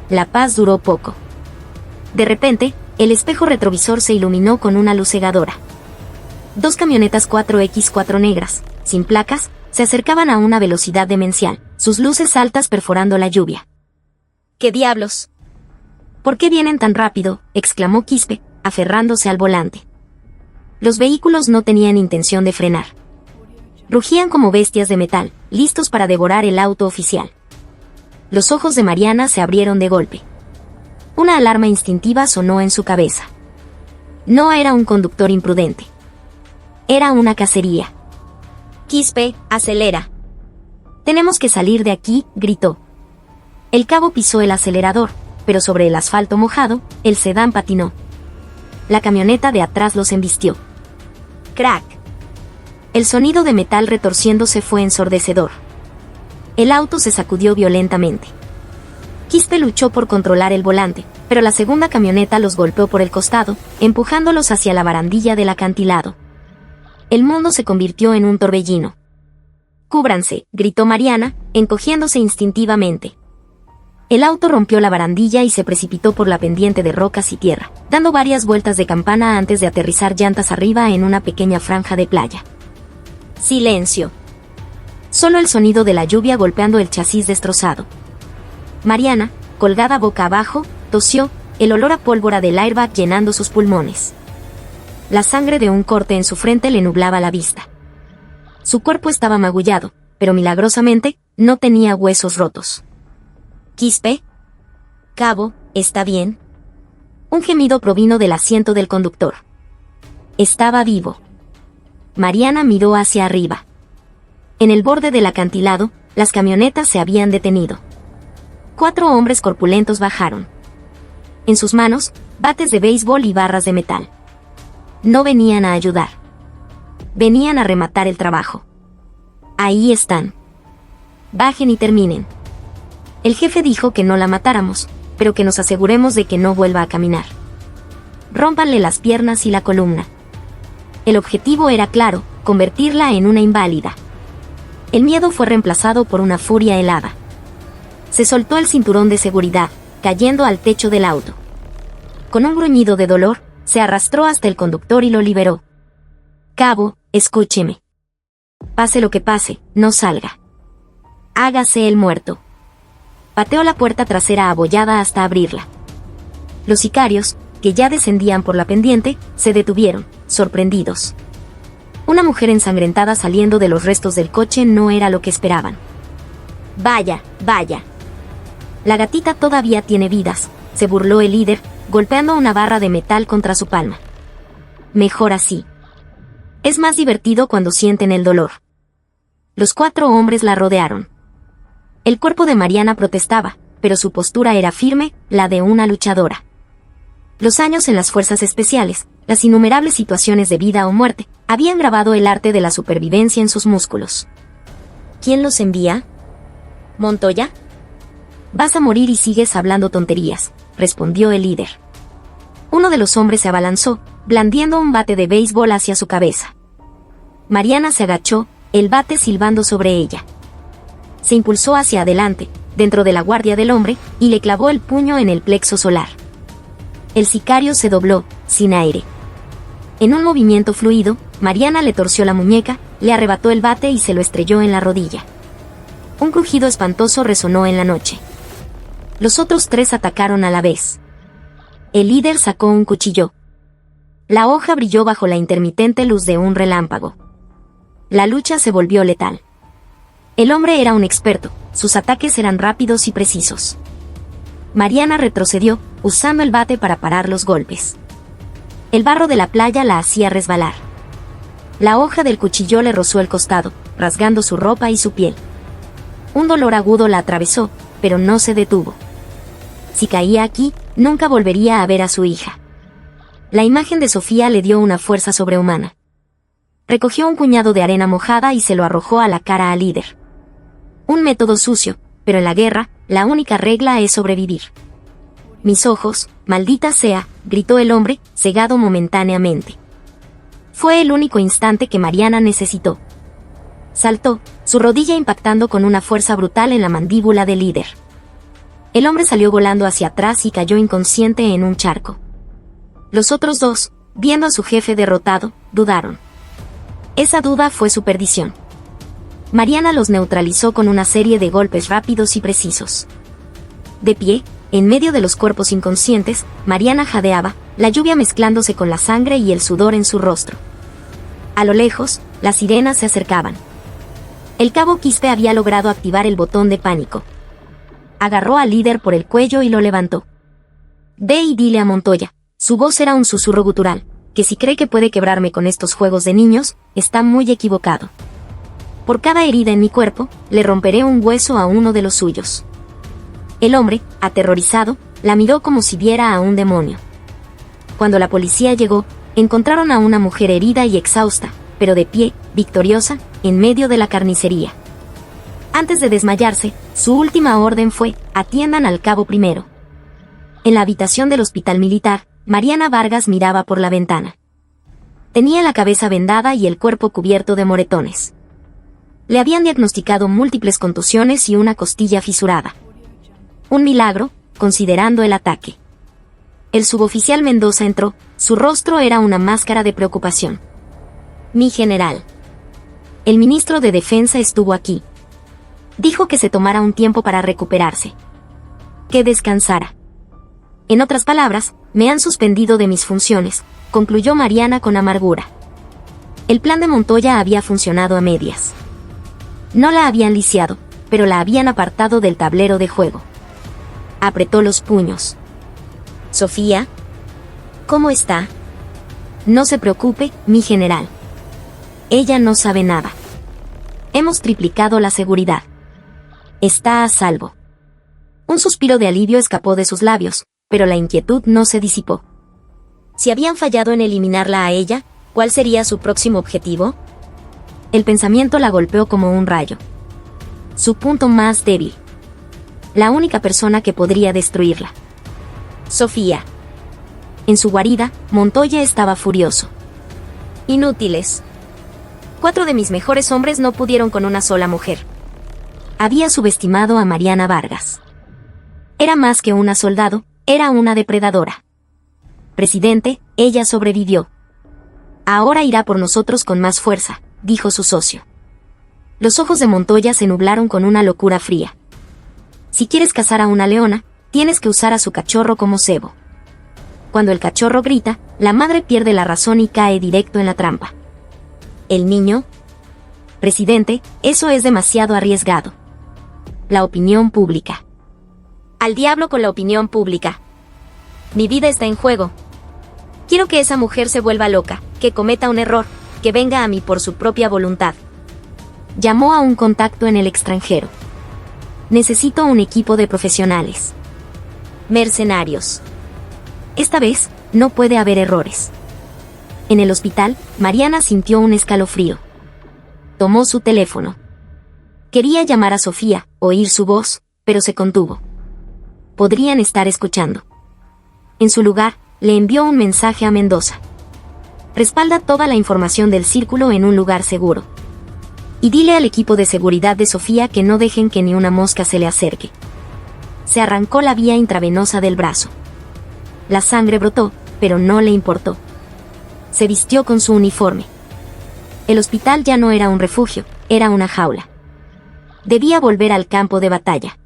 La paz duró poco. De repente, el espejo retrovisor se iluminó con una luz cegadora. Dos camionetas 4x4 negras, sin placas, se acercaban a una velocidad demencial, sus luces altas perforando la lluvia. ¿Qué diablos? ¿Por qué vienen tan rápido?, exclamó Quispe, aferrándose al volante. Los vehículos no tenían intención de frenar. Rugían como bestias de metal, listos para devorar el auto oficial. Los ojos de Mariana se abrieron de golpe. Una alarma instintiva sonó en su cabeza. No era un conductor imprudente. Era una cacería. Quispe, acelera. Tenemos que salir de aquí, gritó. El cabo pisó el acelerador, pero sobre el asfalto mojado, el sedán patinó. La camioneta de atrás los embistió. ¡Crack! El sonido de metal retorciéndose fue ensordecedor. El auto se sacudió violentamente. Quispe luchó por controlar el volante, pero la segunda camioneta los golpeó por el costado, empujándolos hacia la barandilla del acantilado. El mundo se convirtió en un torbellino. «Cúbranse», gritó Mariana, encogiéndose instintivamente. El auto rompió la barandilla y se precipitó por la pendiente de rocas y tierra, dando varias vueltas de campana antes de aterrizar llantas arriba en una pequeña franja de playa. Silencio. Solo el sonido de la lluvia golpeando el chasis destrozado. Mariana, colgada boca abajo, tosió, el olor a pólvora del airbag llenando sus pulmones. La sangre de un corte en su frente le nublaba la vista. Su cuerpo estaba magullado, pero milagrosamente, no tenía huesos rotos. «¿Quispe? Cabo, ¿está bien?» Un gemido provino del asiento del conductor. Estaba vivo. Mariana miró hacia arriba. En el borde del acantilado, las camionetas se habían detenido. 4 hombres corpulentos bajaron. En sus manos, bates de béisbol y barras de metal. No venían a ayudar. Venían a rematar el trabajo. Ahí están. Bajen y terminen. El jefe dijo que no la matáramos, pero que nos aseguremos de que no vuelva a caminar. Rómpanle las piernas y la columna. El objetivo era claro, convertirla en una inválida. El miedo fue reemplazado por una furia helada. Se soltó el cinturón de seguridad, cayendo al techo del auto. Con un gruñido de dolor, se arrastró hasta el conductor y lo liberó. «Cabo, escúcheme. Pase lo que pase, no salga. Hágase el muerto». Pateó la puerta trasera abollada hasta abrirla. Los sicarios, que ya descendían por la pendiente, se detuvieron, sorprendidos. Una mujer ensangrentada saliendo de los restos del coche no era lo que esperaban. «Vaya, vaya. La gatita todavía tiene vidas», se burló el líder, golpeando una barra de metal contra su palma. «Mejor así. Es más divertido cuando sienten el dolor». Los 4 hombres la rodearon. El cuerpo de Mariana protestaba, pero su postura era firme, la de una luchadora. Los años en las fuerzas especiales, las innumerables situaciones de vida o muerte, habían grabado el arte de la supervivencia en sus músculos. «¿Quién los envía?» «¿Montoya?» «Vas a morir y sigues hablando tonterías», respondió el líder. Uno de los hombres se abalanzó, blandiendo un bate de béisbol hacia su cabeza. Mariana se agachó, el bate silbando sobre ella. Se impulsó hacia adelante, dentro de la guardia del hombre, y le clavó el puño en el plexo solar. El sicario se dobló, sin aire. En un movimiento fluido, Mariana le torció la muñeca, le arrebató el bate y se lo estrelló en la rodilla. Un crujido espantoso resonó en la noche. Los otros 3 atacaron a la vez. El líder sacó un cuchillo. La hoja brilló bajo la intermitente luz de un relámpago. La lucha se volvió letal. El hombre era un experto, sus ataques eran rápidos y precisos. Mariana retrocedió, usando el bate para parar los golpes. El barro de la playa la hacía resbalar. La hoja del cuchillo le rozó el costado, rasgando su ropa y su piel. Un dolor agudo la atravesó, pero no se detuvo. Si caía aquí, nunca volvería a ver a su hija. La imagen de Sofía le dio una fuerza sobrehumana. Recogió un puñado de arena mojada y se lo arrojó a la cara al líder. Un método sucio, pero en la guerra, la única regla es sobrevivir. «Mis ojos, maldita sea», gritó el hombre, cegado momentáneamente. Fue el único instante que Mariana necesitó. Saltó, su rodilla impactando con una fuerza brutal en la mandíbula del líder. El hombre salió volando hacia atrás y cayó inconsciente en un charco. Los otros 2, viendo a su jefe derrotado, dudaron. Esa duda fue su perdición. Mariana los neutralizó con una serie de golpes rápidos y precisos. De pie, en medio de los cuerpos inconscientes, Mariana jadeaba, la lluvia mezclándose con la sangre y el sudor en su rostro. A lo lejos, las sirenas se acercaban. El cabo Quispe había logrado activar el botón de pánico. Agarró al líder por el cuello y lo levantó. «Ve y dile a Montoya», su voz era un susurro gutural, «que si cree que puede quebrarme con estos juegos de niños, está muy equivocado. Por cada herida en mi cuerpo, le romperé un hueso a uno de los suyos». El hombre, aterrorizado, la miró como si viera a un demonio. Cuando la policía llegó, encontraron a una mujer herida y exhausta, pero de pie, victoriosa, en medio de la carnicería. Antes de desmayarse, su última orden fue: atiendan al cabo primero. En la habitación del hospital militar, Mariana Vargas miraba por la ventana. Tenía la cabeza vendada y el cuerpo cubierto de moretones. Le habían diagnosticado múltiples contusiones y una costilla fisurada. Un milagro, considerando el ataque. El suboficial Mendoza entró, su rostro era una máscara de preocupación. Mi general. El ministro de Defensa estuvo aquí. Dijo que se tomara un tiempo para recuperarse. Que descansara. En otras palabras, me han suspendido de mis funciones, concluyó Mariana con amargura. El plan de Montoya había funcionado a medias. No la habían lisiado, pero la habían apartado del tablero de juego. Apretó los puños. Sofía, ¿cómo está? No se preocupe, mi general. Ella no sabe nada. Hemos triplicado la seguridad. Está a salvo. Un suspiro de alivio escapó de sus labios, pero la inquietud no se disipó. Si habían fallado en eliminarla a ella, ¿cuál sería su próximo objetivo? El pensamiento la golpeó como un rayo. Su punto más débil. La única persona que podría destruirla. Sofía. En su guarida, Montoya estaba furioso. Inútiles. 4 de mis mejores hombres no pudieron con una sola mujer. Había subestimado a Mariana Vargas. Era más que una soldado, era una depredadora. Presidente, ella sobrevivió. Ahora irá por nosotros con más fuerza, dijo su socio. Los ojos de Montoya se nublaron con una locura fría. Si quieres cazar a una leona, tienes que usar a su cachorro como cebo. Cuando el cachorro grita, la madre pierde la razón y cae directo en la trampa. ¿El niño? Presidente, eso es demasiado arriesgado. La opinión pública. Al diablo con la opinión pública. Mi vida está en juego. Quiero que esa mujer se vuelva loca, que cometa un error, que venga a mí por su propia voluntad. Llamó a un contacto en el extranjero. Necesito un equipo de profesionales. Mercenarios. Esta vez, no puede haber errores. En el hospital, Mariana sintió un escalofrío. Tomó su teléfono. Quería llamar a Sofía, oír su voz, pero se contuvo. Podrían estar escuchando. En su lugar, le envió un mensaje a Mendoza. Respalda toda la información del círculo en un lugar seguro. Y dile al equipo de seguridad de Sofía que no dejen que ni una mosca se le acerque. Se arrancó la vía intravenosa del brazo. La sangre brotó, pero no le importó. Se vistió con su uniforme. El hospital ya no era un refugio, era una jaula. Debía volver al campo de batalla.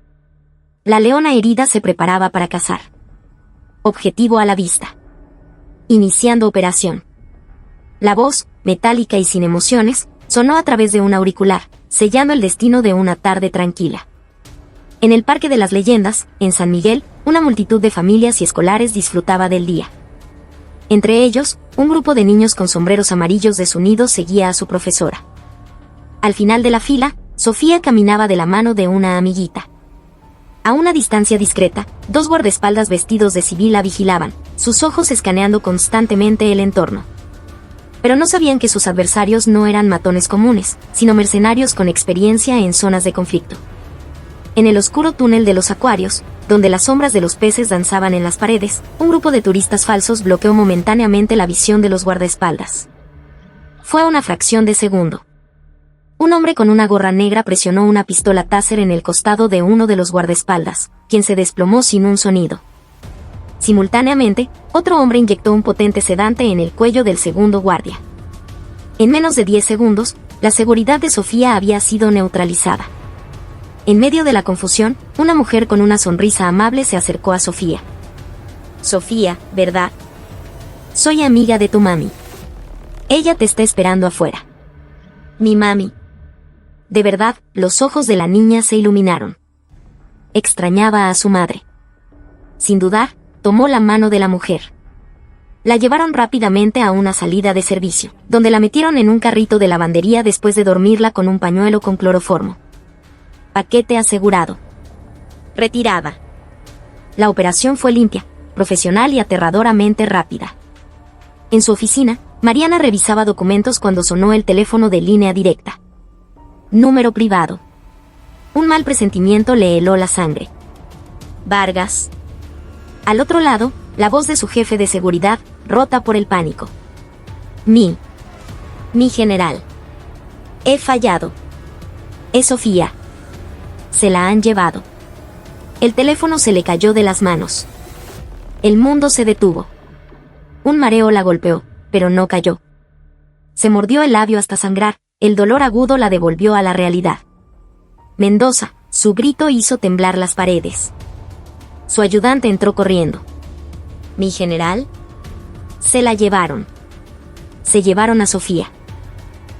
La leona herida se preparaba para cazar. Objetivo a la vista. Iniciando operación. La voz, metálica y sin emociones, sonó a través de un auricular, sellando el destino de una tarde tranquila. En el Parque de las Leyendas, en San Miguel, una multitud de familias y escolares disfrutaba del día. Entre ellos, un grupo de niños con sombreros amarillos desunidos seguía a su profesora. Al final de la fila, Sofía caminaba de la mano de una amiguita. A una distancia discreta, 2 guardaespaldas vestidos de civil la vigilaban, sus ojos escaneando constantemente el entorno. Pero no sabían que sus adversarios no eran matones comunes, sino mercenarios con experiencia en zonas de conflicto. En el oscuro túnel de los acuarios, donde las sombras de los peces danzaban en las paredes, un grupo de turistas falsos bloqueó momentáneamente la visión de los guardaespaldas. Fue una fracción de segundo. Un hombre con una gorra negra presionó una pistola Taser en el costado de uno de los guardaespaldas, quien se desplomó sin un sonido. Simultáneamente, otro hombre inyectó un potente sedante en el cuello del segundo guardia. En menos de 10 segundos, la seguridad de Sofía había sido neutralizada. En medio de la confusión, una mujer con una sonrisa amable se acercó a Sofía. Sofía, ¿verdad? Soy amiga de tu mami. Ella te está esperando afuera. Mi mami. De verdad, los ojos de la niña se iluminaron. Extrañaba a su madre. Sin dudar, tomó la mano de la mujer. La llevaron rápidamente a una salida de servicio, donde la metieron en un carrito de lavandería después de dormirla con un pañuelo con cloroformo. Paquete asegurado. Retirada. La operación fue limpia, profesional y aterradoramente rápida. En su oficina, Mariana revisaba documentos cuando sonó el teléfono de línea directa. Número privado. Un mal presentimiento le heló la sangre. Vargas. Al otro lado, la voz de su jefe de seguridad, rota por el pánico. Mi general. He fallado. Es Sofía. Se la han llevado. El teléfono se le cayó de las manos. El mundo se detuvo. Un mareo la golpeó, pero no cayó. Se mordió el labio hasta sangrar, el dolor agudo la devolvió a la realidad. Mendoza, su grito hizo temblar las paredes. Su ayudante entró corriendo. ¿Mi general? Se la llevaron. Se llevaron a Sofía.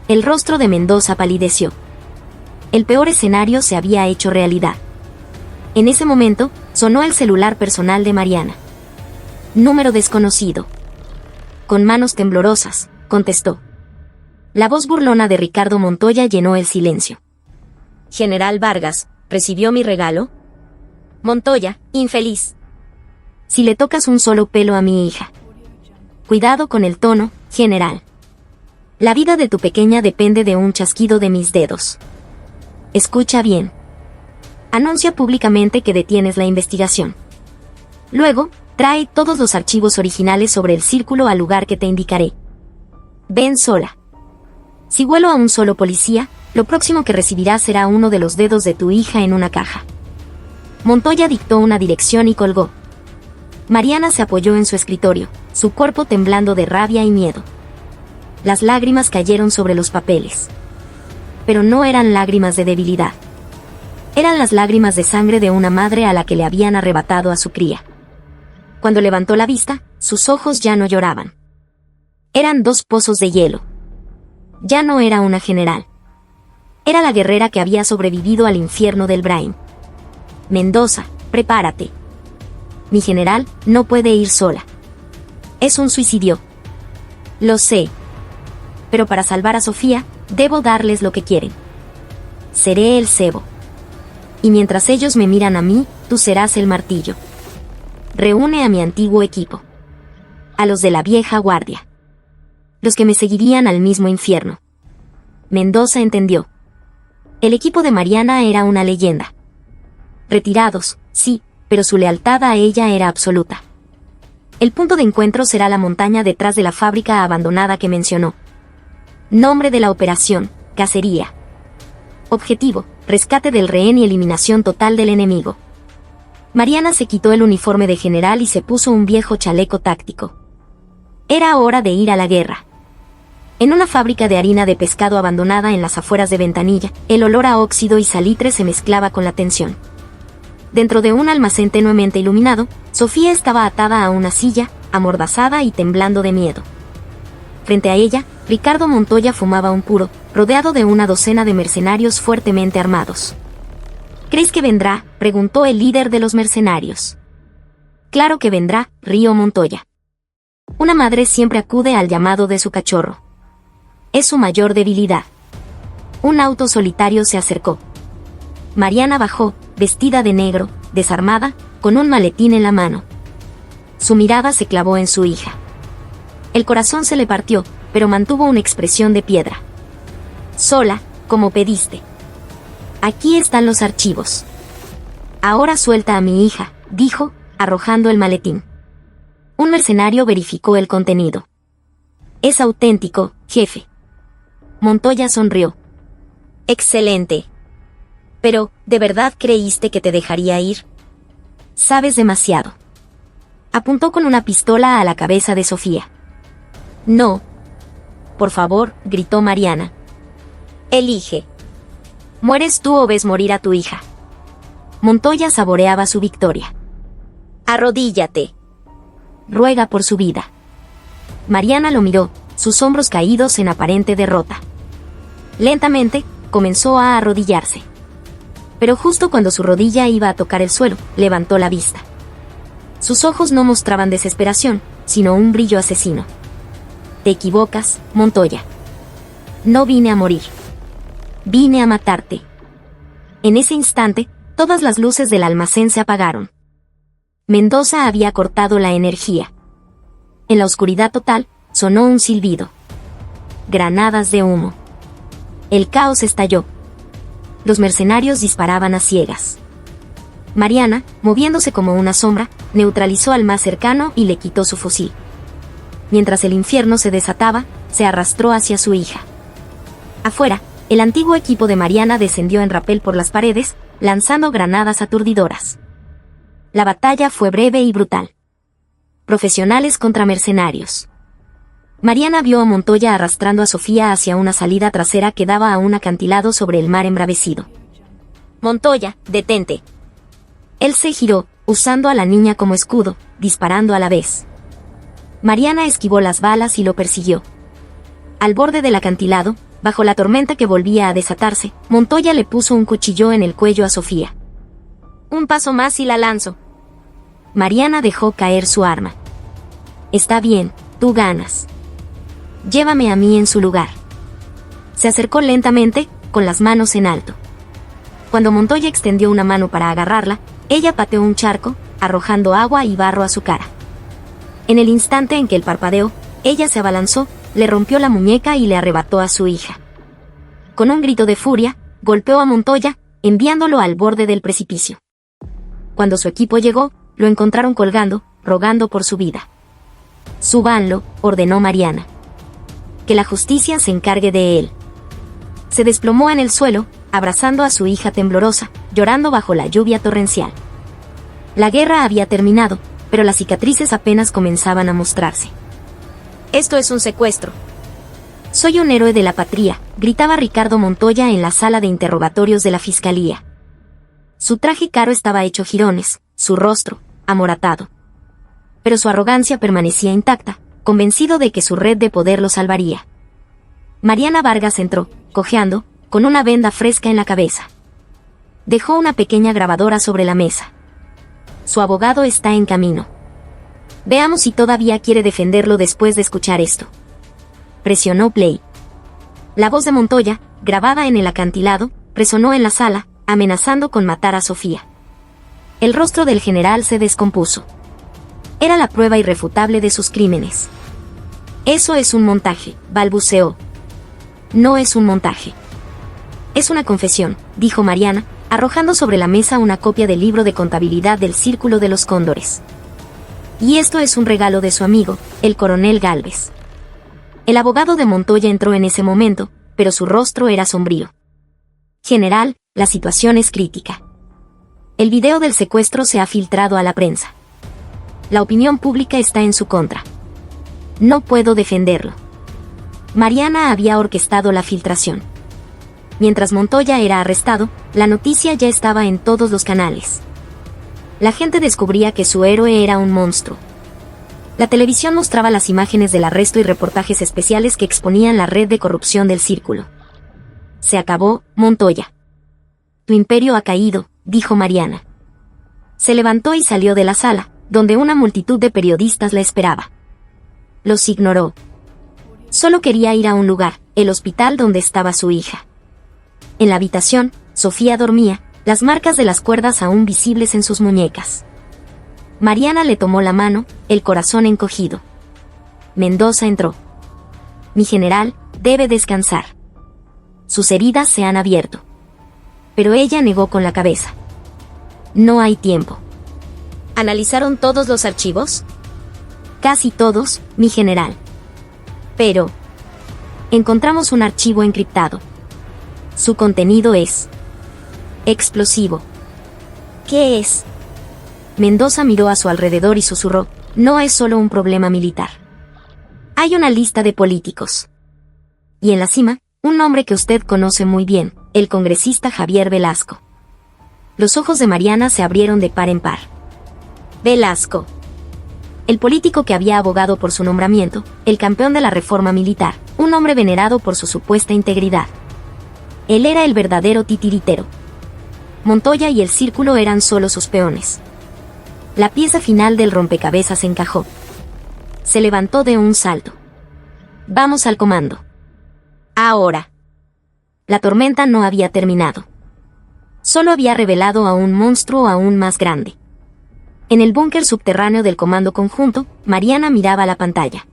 El rostro de Mendoza palideció. El peor escenario se había hecho realidad. En ese momento, sonó el celular personal de Mariana. Número desconocido. Con manos temblorosas, contestó. La voz burlona de Ricardo Montoya llenó el silencio. General Vargas, ¿recibió mi regalo? Montoya, infeliz. Si le tocas un solo pelo a mi hija. Cuidado con el tono, general. La vida de tu pequeña depende de un chasquido de mis dedos. Escucha bien. Anuncia públicamente que detienes la investigación. Luego, trae todos los archivos originales sobre el círculo al lugar que te indicaré. Ven sola. Si vuelo a un solo policía, lo próximo que recibirás será uno de los dedos de tu hija en una caja. Montoya dictó una dirección y colgó. Mariana se apoyó en su escritorio, su cuerpo temblando de rabia y miedo. Las lágrimas cayeron sobre los papeles. Pero no eran lágrimas de debilidad. Eran las lágrimas de sangre de una madre a la que le habían arrebatado a su cría. Cuando levantó la vista, sus ojos ya no lloraban. Eran dos pozos de hielo. Ya no era una general. Era la guerrera que había sobrevivido al infierno del Brain. Mendoza, prepárate. Mi general no puede ir sola. Es un suicidio. Lo sé. Pero para salvar a Sofía, debo darles lo que quieren. Seré el cebo. Y mientras ellos me miran a mí, tú serás el martillo. Reúne a mi antiguo equipo. A los de la vieja guardia. Los que me seguirían al mismo infierno. Mendoza entendió. El equipo de Mariana era una leyenda. Retirados, sí, pero su lealtad a ella era absoluta. El punto de encuentro será la montaña detrás de la fábrica abandonada que mencionó. Nombre de la operación, cacería. Objetivo, rescate del rehén y eliminación total del enemigo. Mariana se quitó el uniforme de general y se puso un viejo chaleco táctico. Era hora de ir a la guerra. En una fábrica de harina de pescado abandonada en las afueras de Ventanilla, el olor a óxido y salitre se mezclaba con la tensión. Dentro de un almacén tenuemente iluminado, Sofía estaba atada a una silla, amordazada y temblando de miedo. Frente a ella, Ricardo Montoya fumaba un puro, rodeado de una docena de mercenarios fuertemente armados. ¿Crees que vendrá?, preguntó el líder de los mercenarios. Claro que vendrá, rió Montoya. Una madre siempre acude al llamado de su cachorro. Es su mayor debilidad. Un auto solitario se acercó. Mariana bajó, vestida de negro, desarmada, con un maletín en la mano. Su mirada se clavó en su hija. El corazón se le partió, pero mantuvo una expresión de piedra. Sola, como pediste. Aquí están los archivos. Ahora suelta a mi hija, dijo, arrojando el maletín. Un mercenario verificó el contenido. Es auténtico, jefe. Montoya sonrió. Excelente. Pero, ¿de verdad creíste que te dejaría ir? Sabes demasiado. Apuntó con una pistola a la cabeza de Sofía. No. Por favor, gritó Mariana. Elige. ¿Mueres tú o ves morir a tu hija? Montoya saboreaba su victoria. Arrodíllate. Ruega por su vida. Mariana lo miró, sus hombros caídos en aparente derrota. Lentamente, comenzó a arrodillarse. Pero justo cuando su rodilla iba a tocar el suelo, levantó la vista. Sus ojos no mostraban desesperación, sino un brillo asesino. Te equivocas, Montoya. No vine a morir. Vine a matarte. En ese instante, todas las luces del almacén se apagaron. Mendoza había cortado la energía. En la oscuridad total, sonó un silbido. Granadas de humo. El caos estalló. los mercenarios disparaban a ciegas. Mariana, moviéndose como una sombra, neutralizó al más cercano y le quitó su fusil. Mientras el infierno se desataba, se arrastró hacia su hija. Afuera, el antiguo equipo de Mariana descendió en rapel por las paredes, lanzando granadas aturdidoras. La batalla fue breve y brutal. Profesionales contra mercenarios. Mariana vio a Montoya arrastrando a Sofía hacia una salida trasera que daba a un acantilado sobre el mar embravecido. «Montoya, detente». Él se giró, usando a la niña como escudo, disparando a la vez. Mariana esquivó las balas y lo persiguió. Al borde del acantilado, bajo la tormenta que volvía a desatarse, Montoya le puso un cuchillo en el cuello a Sofía. «Un paso más y la lanzo». Mariana dejó caer su arma. «Está bien, tú ganas. Llévame a mí en su lugar». Se acercó lentamente, con las manos en alto. Cuando Montoya extendió una mano para agarrarla, ella pateó un charco, arrojando agua y barro a su cara. En el instante en que él parpadeó, ella se abalanzó, le rompió la muñeca y le arrebató a su hija. Con un grito de furia, golpeó a Montoya, enviándolo al borde del precipicio. Cuando su equipo llegó, lo encontraron colgando, rogando por su vida. «Súbanlo», ordenó Mariana. «Que la justicia se encargue de él». Se desplomó en el suelo, abrazando a su hija temblorosa, llorando bajo la lluvia torrencial. La guerra había terminado, pero las cicatrices apenas comenzaban a mostrarse. «Esto es un secuestro». «Soy un héroe de la patria», gritaba Ricardo Montoya en la sala de interrogatorios de la fiscalía. Su traje caro estaba hecho jirones, su rostro, amoratado. Pero su arrogancia permanecía intacta, convencido de que su red de poder lo salvaría. Mariana Vargas entró, cojeando, con una venda fresca en la cabeza. Dejó una pequeña grabadora sobre la mesa. Su abogado está en camino. Veamos si todavía quiere defenderlo después de escuchar esto. Presionó play. La voz de Montoya, grabada en el acantilado, resonó en la sala, amenazando con matar a Sofía. El rostro del general se descompuso. Era la prueba irrefutable de sus crímenes. «Eso es un montaje», balbuceó. «No es un montaje. Es una confesión», dijo Mariana, arrojando sobre la mesa una copia del libro de contabilidad del Círculo de los Cóndores. «Y esto es un regalo de su amigo, el coronel Gálvez». El abogado de Montoya entró en ese momento, pero su rostro era sombrío. «General, la situación es crítica. El video del secuestro se ha filtrado a la prensa. La opinión pública está en su contra. No puedo defenderlo». Mariana había orquestado la filtración. Mientras Montoya era arrestado, la noticia ya estaba en todos los canales. La gente descubría que su héroe era un monstruo. La televisión mostraba las imágenes del arresto y reportajes especiales que exponían la red de corrupción del Círculo. «Se acabó, Montoya. Tu imperio ha caído», dijo Mariana. Se levantó y salió de la sala, donde una multitud de periodistas la esperaba. Los ignoró. Solo quería ir a un lugar, el hospital donde estaba su hija. En la habitación, Sofía dormía, las marcas de las cuerdas aún visibles en sus muñecas. Mariana le tomó la mano, el corazón encogido. Mendoza entró. «Mi general, debe descansar. Sus heridas se han abierto». Pero ella negó con la cabeza. «No hay tiempo». «¿Analizaron todos los archivos?» «Casi todos, mi general. Pero encontramos un archivo encriptado. Su contenido es explosivo». «¿Qué es?» Mendoza miró a su alrededor y susurró: «No es solo un problema militar. Hay una lista de políticos. Y en la cima, un nombre que usted conoce muy bien, el congresista Javier Velasco». Los ojos de Mariana se abrieron de par en par. «Velasco». El político que había abogado por su nombramiento, el campeón de la reforma militar, un hombre venerado por su supuesta integridad. Él era el verdadero titiritero. Montoya y el Círculo eran solo sus peones. La pieza final del rompecabezas encajó. Se levantó de un salto. «Vamos al comando. Ahora». La tormenta no había terminado. Solo había revelado a un monstruo aún más grande. En el búnker subterráneo del Comando Conjunto, Mariana miraba la pantalla.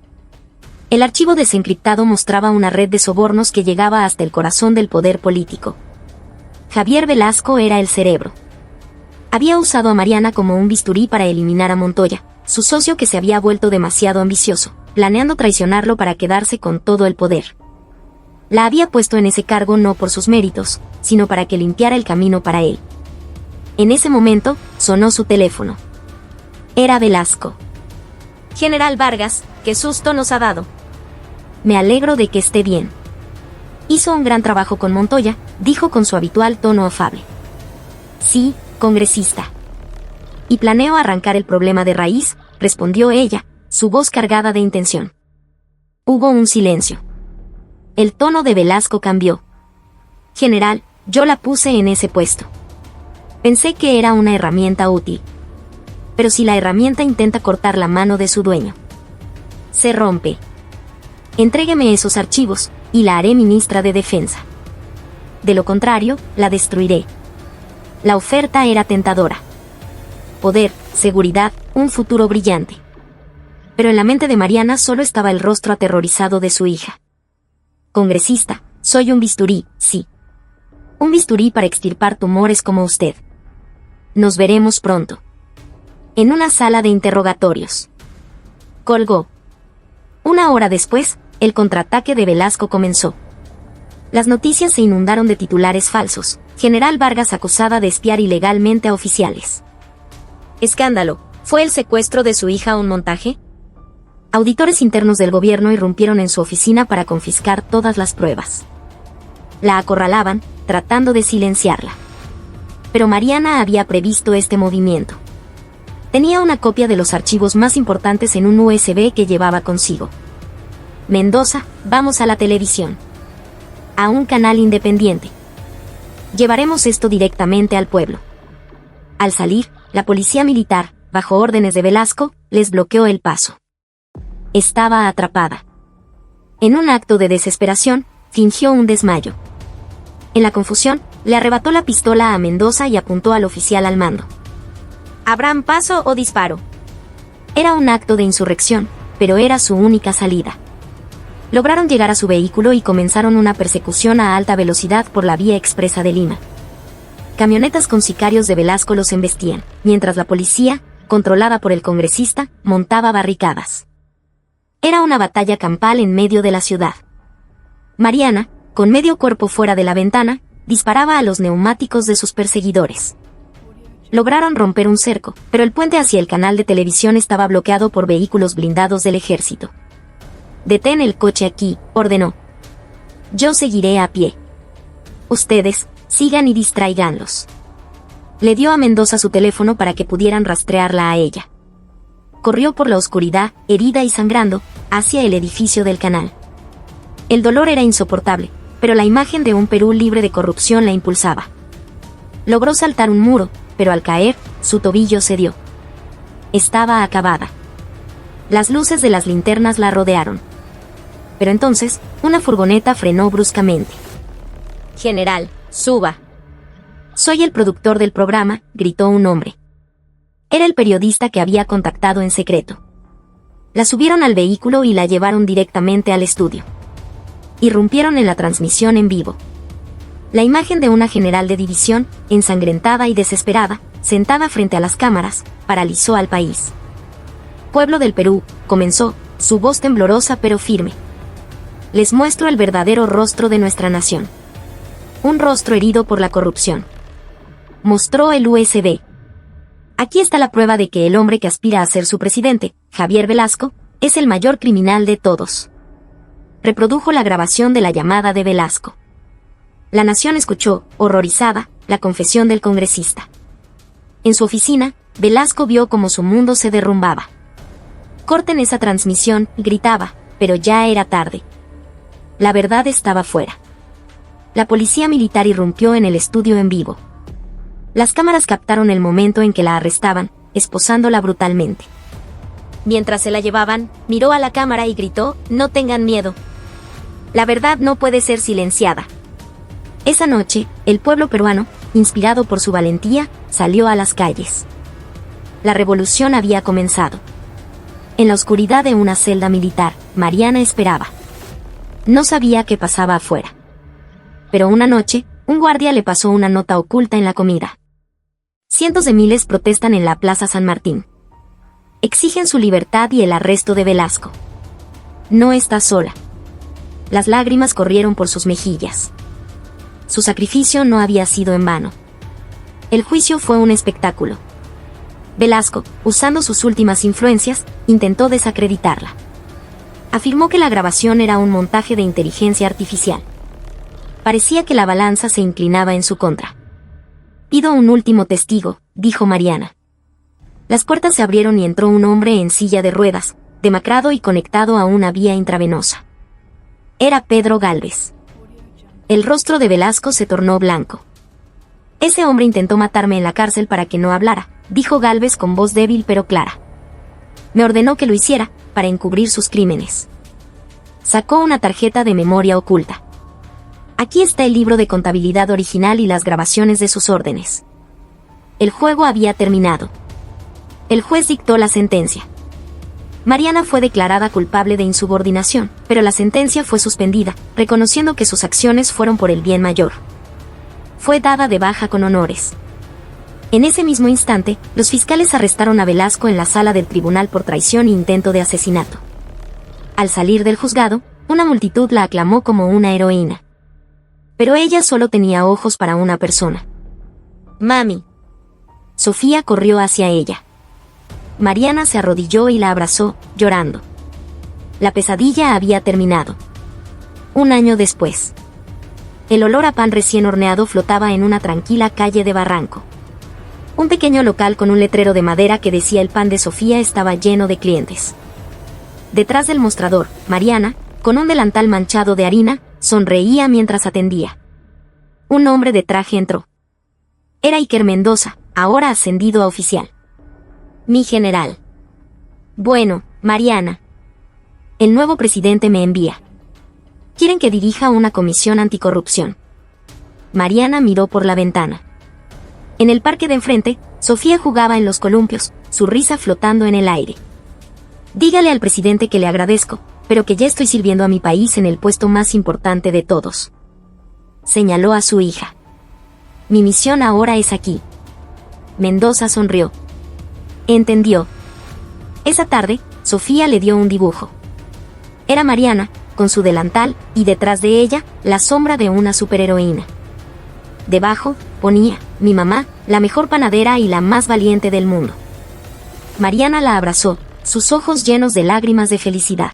El archivo desencriptado mostraba una red de sobornos que llegaba hasta el corazón del poder político. Javier Velasco era el cerebro. Había usado a Mariana como un bisturí para eliminar a Montoya, su socio que se había vuelto demasiado ambicioso, planeando traicionarlo para quedarse con todo el poder. La había puesto en ese cargo no por sus méritos, sino para que limpiara el camino para él. En ese momento, sonó su teléfono. Era Velasco. General Vargas, qué susto nos ha dado. Me alegro de que esté bien. Hizo un gran trabajo con Montoya, dijo con su habitual tono afable. Sí, congresista. Y planeo arrancar el problema de raíz, respondió ella, su voz cargada de intención. Hubo un silencio. El tono de Velasco cambió. General, yo la puse en ese puesto. Pensé que era una herramienta útil. Pero si la herramienta intenta cortar la mano de su dueño, se rompe. Entrégueme esos archivos, y la haré ministra de Defensa. De lo contrario, la destruiré. La oferta era tentadora. Poder, seguridad, un futuro brillante. Pero en la mente de Mariana solo estaba el rostro aterrorizado de su hija. Congresista, soy un bisturí, sí. Un bisturí para extirpar tumores como usted. Nos veremos pronto. En una sala de interrogatorios. Colgó. Una hora después, el contraataque de Velasco comenzó. Las noticias se inundaron de titulares falsos. General Vargas acusada de espiar ilegalmente a oficiales. Escándalo. ¿Fue el secuestro de su hija un montaje? Auditores internos del gobierno irrumpieron en su oficina para confiscar todas las pruebas. La acorralaban, tratando de silenciarla. Pero Mariana había previsto este movimiento. Tenía una copia de los archivos más importantes en un USB que llevaba consigo. Mendoza, vamos a la televisión. A un canal independiente. Llevaremos esto directamente al pueblo. Al salir, la policía militar, bajo órdenes de Velasco, les bloqueó el paso. Estaba atrapada. En un acto de desesperación, fingió un desmayo. En la confusión, le arrebató la pistola a Mendoza y apuntó al oficial al mando. ¿Habrán paso o disparo? Era un acto de insurrección, pero era su única salida. Lograron llegar a su vehículo y comenzaron una persecución a alta velocidad por la vía expresa de Lima. Camionetas con sicarios de Velasco los embestían, mientras la policía, controlada por el congresista, montaba barricadas. Era una batalla campal en medio de la ciudad. Mariana, con medio cuerpo fuera de la ventana, disparaba a los neumáticos de sus perseguidores. Lograron romper un cerco, pero el puente hacia el canal de televisión estaba bloqueado por vehículos blindados del ejército. «Detén el coche aquí», ordenó. «Yo seguiré a pie. Ustedes, sigan y distráiganlos». Le dio a Mendoza su teléfono para que pudieran rastrearla a ella. Corrió por la oscuridad, herida y sangrando, hacia el edificio del canal. El dolor era insoportable, pero la imagen de un Perú libre de corrupción la impulsaba. Logró saltar un muro, pero al caer, su tobillo cedió. Estaba acabada. Las luces de las linternas la rodearon. Pero entonces, una furgoneta frenó bruscamente. «General, suba». «Soy el productor del programa», gritó un hombre. Era el periodista que había contactado en secreto. La subieron al vehículo y la llevaron directamente al estudio. Irrumpieron en la transmisión en vivo. La imagen de una general de división, ensangrentada y desesperada, sentada frente a las cámaras, paralizó al país. «Pueblo del Perú», comenzó, su voz temblorosa pero firme. «Les muestro el verdadero rostro de nuestra nación. Un rostro herido por la corrupción». Mostró el USB. «Aquí está la prueba de que el hombre que aspira a ser su presidente, Javier Velasco, es el mayor criminal de todos». Reprodujo la grabación de la llamada de Velasco. La nación escuchó, horrorizada, la confesión del congresista. En su oficina, Velasco vio cómo su mundo se derrumbaba. «Corten esa transmisión», gritaba, pero ya era tarde. La verdad estaba fuera. La policía militar irrumpió en el estudio en vivo. Las cámaras captaron el momento en que la arrestaban, esposándola brutalmente. Mientras se la llevaban, miró a la cámara y gritó: «No tengan miedo. La verdad no puede ser silenciada». Esa noche, el pueblo peruano, inspirado por su valentía, salió a las calles. La revolución había comenzado. En la oscuridad de una celda militar, Mariana esperaba. No sabía qué pasaba afuera. Pero una noche, Un guardia le pasó una nota oculta en la comida. Cientos de miles protestan en la Plaza San Martín. Exigen su libertad y el arresto de Velasco. No está sola. Las lágrimas corrieron por sus mejillas. Su sacrificio no había sido en vano. El juicio fue un espectáculo. Velasco, usando sus últimas influencias, intentó desacreditarla. Afirmó que la grabación era un montaje de inteligencia artificial. Parecía que la balanza se inclinaba en su contra. «Pido un último testigo», dijo Mariana. Las puertas se abrieron y entró un hombre en silla de ruedas, demacrado y conectado a una vía intravenosa. Era Pedro Gálvez. El rostro de Velasco se tornó blanco. «Ese hombre intentó matarme en la cárcel para que no hablara», dijo Gálvez con voz débil pero clara. «Me ordenó que lo hiciera, para encubrir sus crímenes». Sacó una tarjeta de memoria oculta. «Aquí está el libro de contabilidad original y las grabaciones de sus órdenes». El juego había terminado. El juez dictó la sentencia. Mariana fue declarada culpable de insubordinación, pero la sentencia fue suspendida, reconociendo que sus acciones fueron por el bien mayor. Fue dada de baja con honores. En ese mismo instante, los fiscales arrestaron a Velasco en la sala del tribunal por traición e intento de asesinato. Al salir del juzgado, una multitud la aclamó como una heroína. Pero ella solo tenía ojos para una persona. «Mami». Sofía corrió hacia ella. Mariana se arrodilló y la abrazó, llorando. La pesadilla había terminado. Un año después. El olor a pan recién horneado flotaba en una tranquila calle de Barranco. Un pequeño local con un letrero de madera que decía «El pan de Sofía» estaba lleno de clientes. Detrás del mostrador, Mariana, con un delantal manchado de harina, sonreía mientras atendía. Un hombre de traje entró. Era Iker Mendoza, ahora ascendido a oficial. «Mi general». «Bueno, Mariana. El nuevo presidente me envía. Quieren que dirija una comisión anticorrupción». Mariana miró por la ventana. En el parque de enfrente, Sofía jugaba en los columpios, su risa flotando en el aire. «Dígale al presidente que le agradezco, pero que ya estoy sirviendo a mi país en el puesto más importante de todos». Señaló a su hija. «Mi misión ahora es aquí». Mendoza sonrió. Entendió. Esa tarde, Sofía le dio un dibujo. Era Mariana, con su delantal, y detrás de ella, la sombra de una superheroína. Debajo, ponía, «Mi mamá, la mejor panadera y la más valiente del mundo». Mariana la abrazó, sus ojos llenos de lágrimas de felicidad.